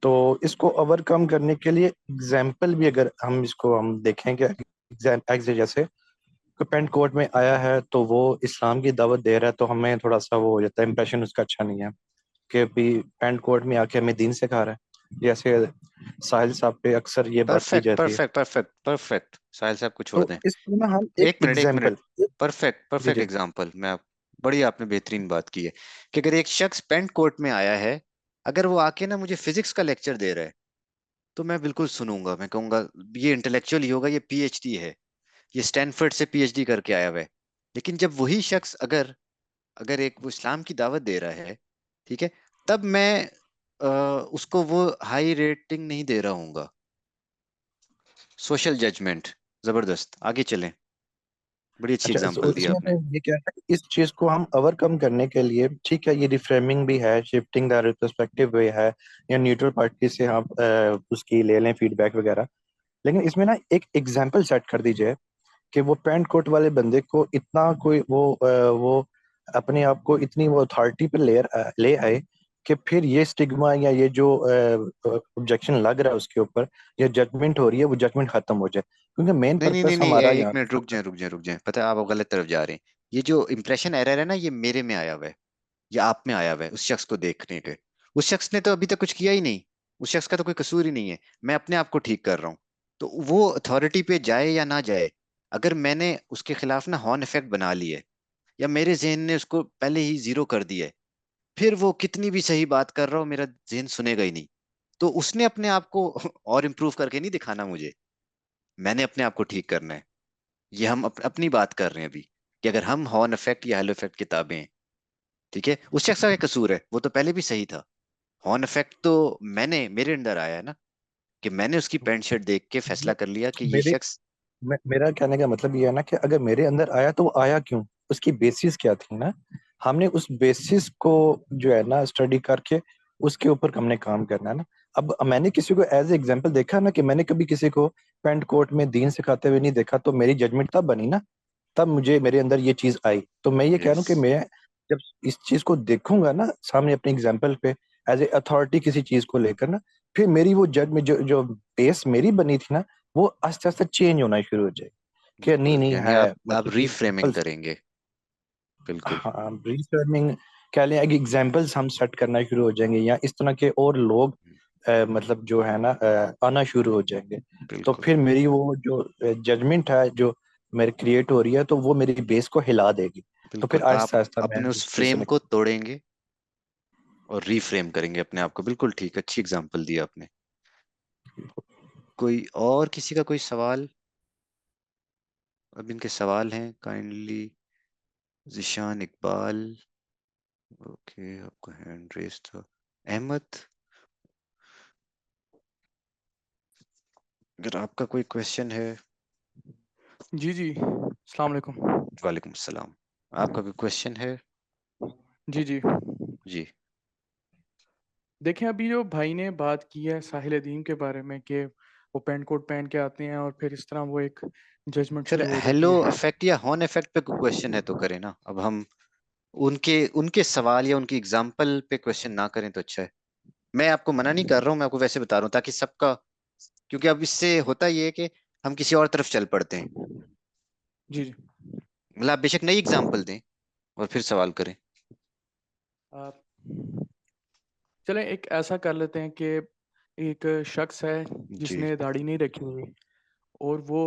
तो इसको ओवरकम करने के लिए एग्जाम्पल भी अगर हम देखें कि जैसे कोई पेंट कोट में आया है तो वो इस्लाम की दावत दे रहा है, तो हमें थोड़ा सा वो हो जाता है, इंप्रेशन उसका अच्छा नहीं है कि भी पेंट कोट में आके हमें दीन सिखा रहा है। जैसे साहिल साहब पे अक्सर ये बात की परफेक्ट जाती है। Perfect perfect perfect. साहिल साहब को छोड़ तो दें। इसमें ना हम एक एक मिनट एक एग्जाम्पल। मिनट। परफेक्ट जी परफेक्ट जी एग्जाम्पल। बड़ी आपने बेहतरीन बात की है कि अगर एक शख्स पेंट कोट में आया है, अगर वो आके ना मुझे फिजिक्स का लेक्चर दे रहा है, तो मैं बिल्कुल सुनूंगा। मैं कहूंगा ये इंटेलेक्चुअल ही होगा, ये PhD है, ये स्टैनफोर्ड से PhD करके आया हुआ है। लेकिन जब वही शख्स अगर अगर एक वो इस्लाम की दावत दे रहा है, ठीक है, तब मैं उसको वो हाई रेटिंग नहीं दे रहा हूँगा। सोशल जजमेंट, जबरदस्त। आगे चलें, बड़ी अच्छी अच्छा, एग्जांपल दिया इसमें आपने। मैं ये कह रहा था कि इस चीज को हम ओवरकम करने के लिए, ठीक है, ये रिफ्रेमिंग भी है, शिफ्टिंग द रिट्रोस्पेक्टिव भी है, या न्यूट्रल पार्टी से हम उसकी ले लें फीडबैक वगैरह। लेकिन इसमें ना एक एग्जांपल सेट कर दीजिए कि वो पैंट कोट वाले बंदे को इतना कोई वो अपने आप को इतनी वो अथॉरिटी पे ले आए कि फिर ये स्टिग्मा या ये जो ऑब्जेक्शन लग रहा है उसके ऊपर, या जजमेंट हो रही है, वो जजमेंट खत्म हो जाए। क्योंकि मेन नहीं नहीं नहीं पर्पस नहीं, हमारा एक यहाँ मिनट, रुक जाए रुक जाए रुक जाए। पता है आप गलत तरफ जा रहे हैं। ये जो इम्प्रेशन एरर है ना, ये मेरे में आया हुआ है। या आप में आया हुआ है उस शख्स को देखने के। उस शख्स ने तो अभी तक कुछ किया ही नहीं, उस शख्स का तो कोई कसूर ही नहीं है, मैं अपने आप को ठीक कर रहा हूँ। तो वो अथॉरिटी पे जाए या ना जाए, अगर मैंने उसके खिलाफ ना हॉर्न इफेक्ट बना ली है, या मेरे जहन ने उसको पहले ही जीरो कर दिया है, फिर वो कितनी भी सही बात कर रहा हो मेरा जहन सुनेगा ही नहीं। तो उसने अपने आप को और इम्प्रूव करके नहीं दिखाना मुझे, मैंने अपने आप को ठीक करना है। ये हम अपनी बात कर रहे हैं अभी, कि अगर हम हॉर्न इफेक्ट या हेलो इफेक्ट किताबें हैं, ठीक है, उस शख्स का क्या कसूर है, वो तो पहले भी सही था। हॉर्न इफेक्ट तो मेरे अंदर आया है ना, कि मैंने उसकी पैंट शर्ट देख के फैसला कर लिया कि ये मेरे शख्स। मेरा कहने का मतलब ये है ना कि अगर मेरे अंदर आया तो वो आया क्यों, उसकी बेसिस क्या थी ना। हमने उस बेसिस को जो है ना स्टडी करके उसके ऊपर हमने काम करना है ना। अब मैंने किसी को एज ए एग्जांपल देखा ना, कि मैंने कभी किसी को पैंट कोट में दीन सिखाते हुए नहीं देखा, तो मेरी जजमेंट तब बनी ना, तब मुझे मेरे अंदर ये चीज आई। तो मैं ये कह रहा हूँ कि यस, मैं जब इस चीज को देखूंगा ना सामने अपने एग्जाम्पल पे, एज ए अथॉरिटी किसी चीज को लेकर ना, फिर मेरी वो जज में जो जो बेस मेरी बनी थी ना, वो आस्ते आस्ते चेंज होना शुरू हो जाए कि नहीं बिल्कुल, नहीं यानी है, आप मतलब रीफ्रेमिंग एग्जाम्पल्स। करेंगे। बिल्कुल। हाँ, रिफर्मिंग कह लें, एग्जाम्पल्स हम सेट करना शुरू हो जाएंगे, या इस तरह के और लोग मतलब जो है ना आना शुरू हो जाएंगे। तो बिल्कुल। फिर मेरी वो जो जजमेंट है जो मेरे क्रिएट हो रही है, तो वो मेरी बेस को हिला देगी। तो फिर बिल्कुल, आप आहिस्ता आहिस्ता मैं अपने उस उस चीज से फ्रेम निकल। को तोड़ेंगे और रीफ्रेम करेंगे अपने आप को। बिल्कुल ठीक, अच्छी एग्जांपल दिया आपने। कोई और, किसी का कोई सवाल? अब इनके सवाल हैं, काइंडली। जिशान इकबाल, ओके, आपका हैंड रेस था। अहमद, अगर आपका कोई क्वेश्चन है। जी जी, अस्सलाम वालेकुम। वालेकुम सलाम, आपका कोई क्वेश्चन है? जी जी, जी। देखें अभी जो भाई ने बात की है साहिल अदीम के बारे में कि वो पेंट कोट पहन के आते हैं और फिर इस तरह वो एक जजमेंट सर, शुरू हो हेलो जाती है। इफेक्ट या हॉर्न इफेक्ट पे क्वेश्चन है तो करें ना। अब हम उनके उनके सवाल या उनकी एग्जाम्पल पे क्वेश्चन ना करें तो अच्छा है। मैं आपको मना नहीं कर रहा हूँ, मैं आपको वैसे बता रहा हूँ ताकि सबका, क्योंकि अब इससे होता ये है कि हम किसी और तरफ चल पड़ते हैं। जी जी, मतलब आप बेशक नई एग्जाम्पल दें और फिर सवाल करें। आप चलें एक ऐसा कर लेते हैं कि एक शख्स है जी। जिसने दाढ़ी नहीं रखी हुई और वो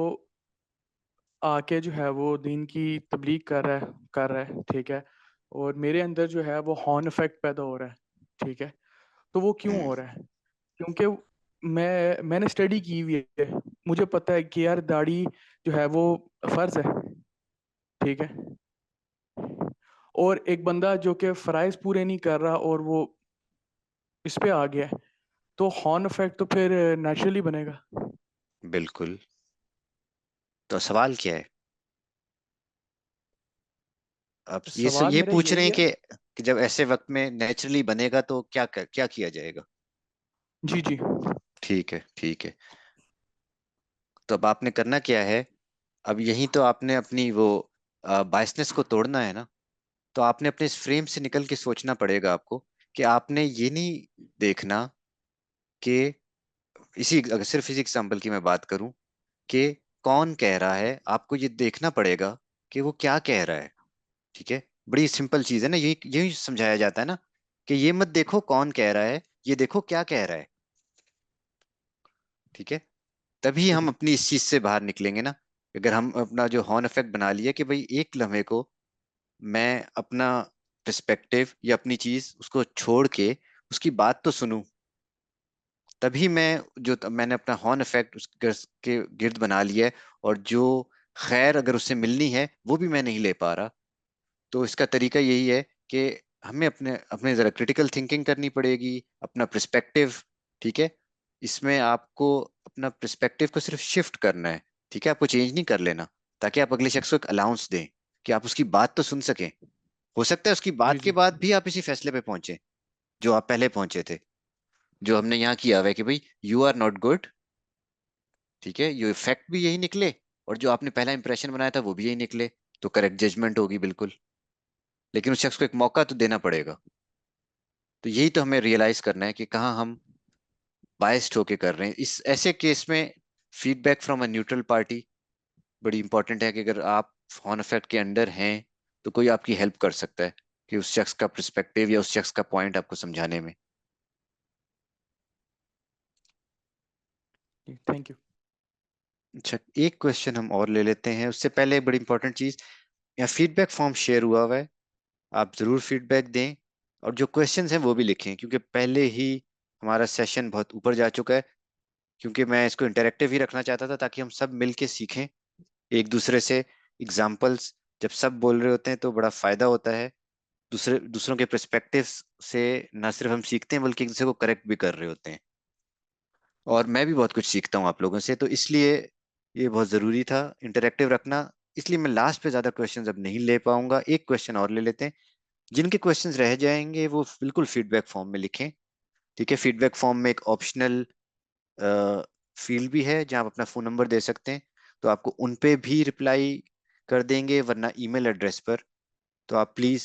आके जो है वो दीन की तबलीग कर रहा है, ठीक है। और मेरे अंदर जो है वो हॉर्न इफेक्ट पैदा हो रहा है, ठीक है। तो वो क्यों हो रहा है? क्योंकि मैंने स्टडी की हुई है, मुझे पता है कि यार दाढ़ी जो है वो फर्ज है, ठीक है। और एक बंदा जो कि फ़राइज़ पूरे नहीं कर रहा और वो इस पे आ गया है, तो हॉर्न इफेक्ट तो फिर नेचुरली बनेगा। बिल्कुल, तो सवाल क्या है? आप सवाल ये मेरा पूछ रहे यही हैं है। कि जब ऐसे वक्त में नेचुरली बनेगा तो क्या किया जाएगा? जी जी, ठीक है, ठीक है। तो अब आपने करना क्या है? अब यही तो आपने अपनी वो बायसनेस को तोड़ना है ना। तो आपने अपने इस फ्रेम से निकल के सोचना पड़ेगा आपको, कि आपने ये नहीं देखना कि अगर सिर्फ इसी एग्जाम्पल की मैं बात करूं कि कौन कह रहा है, आपको ये देखना पड़ेगा कि वो क्या कह रहा है। ठीक है, बड़ी सिंपल चीज है ना, यही यही समझाया जाता है ना, कि ये मत देखो कौन कह रहा है, ये देखो क्या कह रहा है। ठीक है, तभी जी हम जी, अपनी इस चीज से बाहर निकलेंगे ना। अगर हम अपना जो हॉर्न इफेक्ट बना लिया कि भाई एक लम्हे को मैं अपना पर्सपेक्टिव या अपनी चीज उसको छोड़ के उसकी बात तो सुनूं, तभी मैंने अपना हॉर्न इफेक्ट उसके गिर्द बना लिया है। और जो खैर अगर उससे मिलनी है वो भी मैं नहीं ले पा रहा। तो इसका तरीका यही है कि हमें अपने अपने जरा क्रिटिकल थिंकिंग करनी पड़ेगी, अपना पर्सपेक्टिव। ठीक है, इसमें आपको अपना पर्सपेक्टिव को सिर्फ शिफ्ट करना है। ठीक है, आपको चेंज नहीं कर लेना, ताकि आप अगले शख्स को एक अलाउंस दें कि आप उसकी बात तो सुन सकें। हो सकता है उसकी जी बात के जी, बाद भी आप इसी फैसले पे पहुंचे जो आप पहले पहुंचे थे, जो हमने यहाँ किया हुआ है कि भाई यू आर नॉट गुड। ठीक है, ये इफेक्ट भी यही निकले, और जो आपने पहला इंप्रेशन बनाया था वो भी यही निकले। तो करेक्ट जजमेंट होगी बिल्कुल। लेकिन उस शख्स को एक मौका तो देना पड़ेगा। तो यही तो हमें रियलाइज करना है कि कहाँ हम बायस्ड होके कर रहे हैं। इस ऐसे केस में feedback from a neutral party बड़ी इंपॉर्टेंट है, कि अगर आप हॉर्न इफेक्ट के अंडर हैं तो कोई आपकी हेल्प कर सकता है। कि उस शख्स का पर्सपेक्टिव या उस शख्स का पॉइंट आपको समझाने में। Thank you. अच्छा, एक क्वेश्चन हम और ले लेते हैं। उससे पहले बड़ी इंपॉर्टेंट चीज, यहाँ फीडबैक फॉर्म शेयर हुआ है, आप जरूर फीडबैक दें और जो क्वेश्चंस हैं वो भी लिखें, क्योंकि पहले ही हमारा सेशन बहुत ऊपर जा चुका है। क्योंकि मैं इसको इंटरेक्टिव ही रखना चाहता था ताकि हम सब मिलके सीखें एक दूसरे से एग्जाम्पल्स। जब सब बोल रहे होते हैं तो बड़ा फायदा होता है, दूसरों के पर्सपेक्टिव से ना सिर्फ हम सीखते हैं बल्कि एक दूसरे को करेक्ट भी कर रहे होते हैं। और मैं भी बहुत कुछ सीखता हूँ आप लोगों से, तो इसलिए ये बहुत ज़रूरी था इंटरेक्टिव रखना। इसलिए मैं लास्ट पे ज़्यादा क्वेश्चंस अब नहीं ले पाऊंगा, एक क्वेश्चन और ले लेते हैं। जिनके क्वेश्चंस रह जाएंगे वो बिल्कुल फीडबैक फॉर्म में लिखें, ठीक है। फीडबैक फॉर्म में एक ऑप्शनल फील्ड भी है जहां आप अपना फ़ोन नंबर दे सकते हैं, तो आपको उन पे भी रिप्लाई कर देंगे, वरना ईमेल एड्रेस पर। तो आप प्लीज़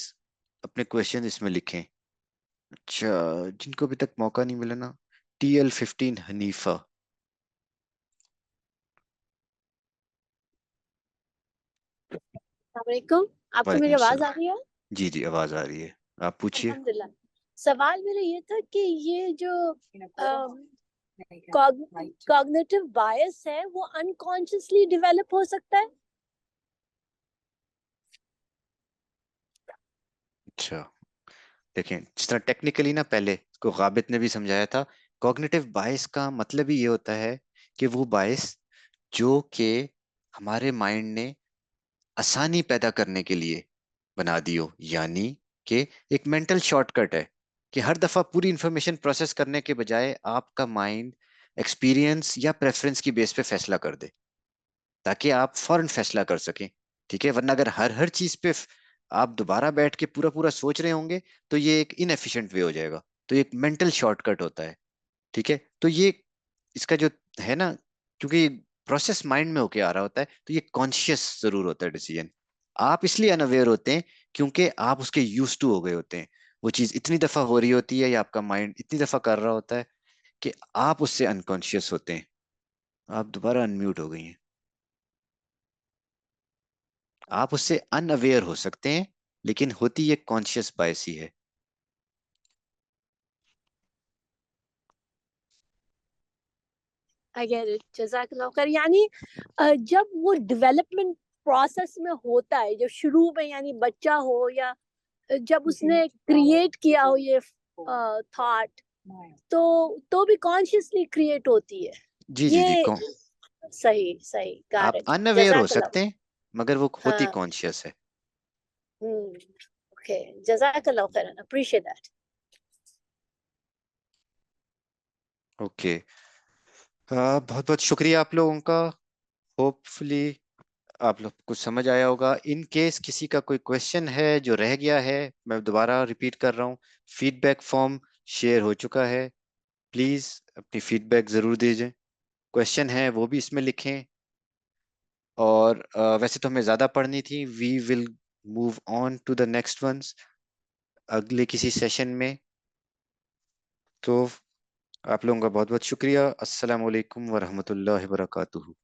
अपने क्वेश्चन इसमें लिखें। अच्छा, जिनको अभी तक मौका नहीं मिला ना, TL15 हनीफा। अस्सलामुअलैकुम, आपको मेरी वालेकुम आवाज आ सलाम। रही है? जी जी, आवाज आ रही है, आप पूछिए। अल्हम्दुलिल्लाह। सवाल मेरा ये था कि ये जो कॉग्निटिव बायस है वो अनकॉन्शियसली डेवलप हो सकता है? अच्छा, देखें, जिस तरह टेक्निकली ना पहले को गाबित ने भी समझाया था, कॉग्निटिव बायस का मतलब ही ये होता है कि वो बायस जो कि हमारे माइंड ने आसानी पैदा करने के लिए बना दी हो, यानी कि एक मेंटल शॉर्टकट है कि हर दफा पूरी इंफॉर्मेशन प्रोसेस करने के बजाय आपका माइंड एक्सपीरियंस या प्रेफरेंस की बेस पे फैसला कर दे, ताकि आप फौरन फैसला कर सकें, ठीक है। वरना अगर हर हर चीज पे आप दोबारा बैठ के पूरा पूरा सोच रहे होंगे तो ये एक इनएफिशिएंट वे हो जाएगा। तो ये एक मेंटल शॉर्टकट होता है, ठीक है। तो ये इसका जो है ना, क्योंकि प्रोसेस माइंड में होके आ रहा होता है, तो ये कॉन्शियस जरूर होता है डिसीजन। आप इसलिए अनअवेयर होते हैं क्योंकि आप उसके यूज टू हो गए होते हैं। वो चीज इतनी दफा हो रही होती है या आपका माइंड इतनी दफा कर रहा होता है कि आप उससे अनकॉन्शियस होते हैं। आप दोबारा अनम्यूट हो गई हैं। आप उससे अनअवेयर हो सकते हैं, लेकिन होती ये कॉन्शियस बायस ही है। आई गेट इट, जज़ाकल्लाह खैर। यानी जब वो डेवलपमेंट प्रोसेस में होता है, जब शुरू में यानी बच्चा हो या जब उसने क्रिएट किया हो ये थॉट, तो भी कॉन्शियसली क्रिएट होती है जी जी जी, ये। कौन, सही सही, गॉट आप इट, अनअवेयर हो जज़ाकल्लाह। सकते हैं मगर वो होती हाँ, कॉन्शियस है। ओके, जज़ाकल्लाह खैरन, अप्रिशिएट दैट। ओके, बहुत बहुत शुक्रिया आप लोगों का। होपफुली आप लोग कुछ समझ आया होगा। इन केस किसी का कोई क्वेश्चन है जो रह गया है, मैं दोबारा रिपीट कर रहा हूँ, फीडबैक फॉर्म शेयर हो चुका है, प्लीज अपनी फीडबैक जरूर दीजिए। क्वेश्चन है वो भी इसमें लिखें। और वैसे तो हमें ज्यादा पढ़नी थी, we will move on to the next ones अगले किसी सेशन में। तो आप लोगों का बहुत बहुत शुक्रिया। अस्सलाम वालेकुम वरहमतुल्लाहि वबरकातुहू।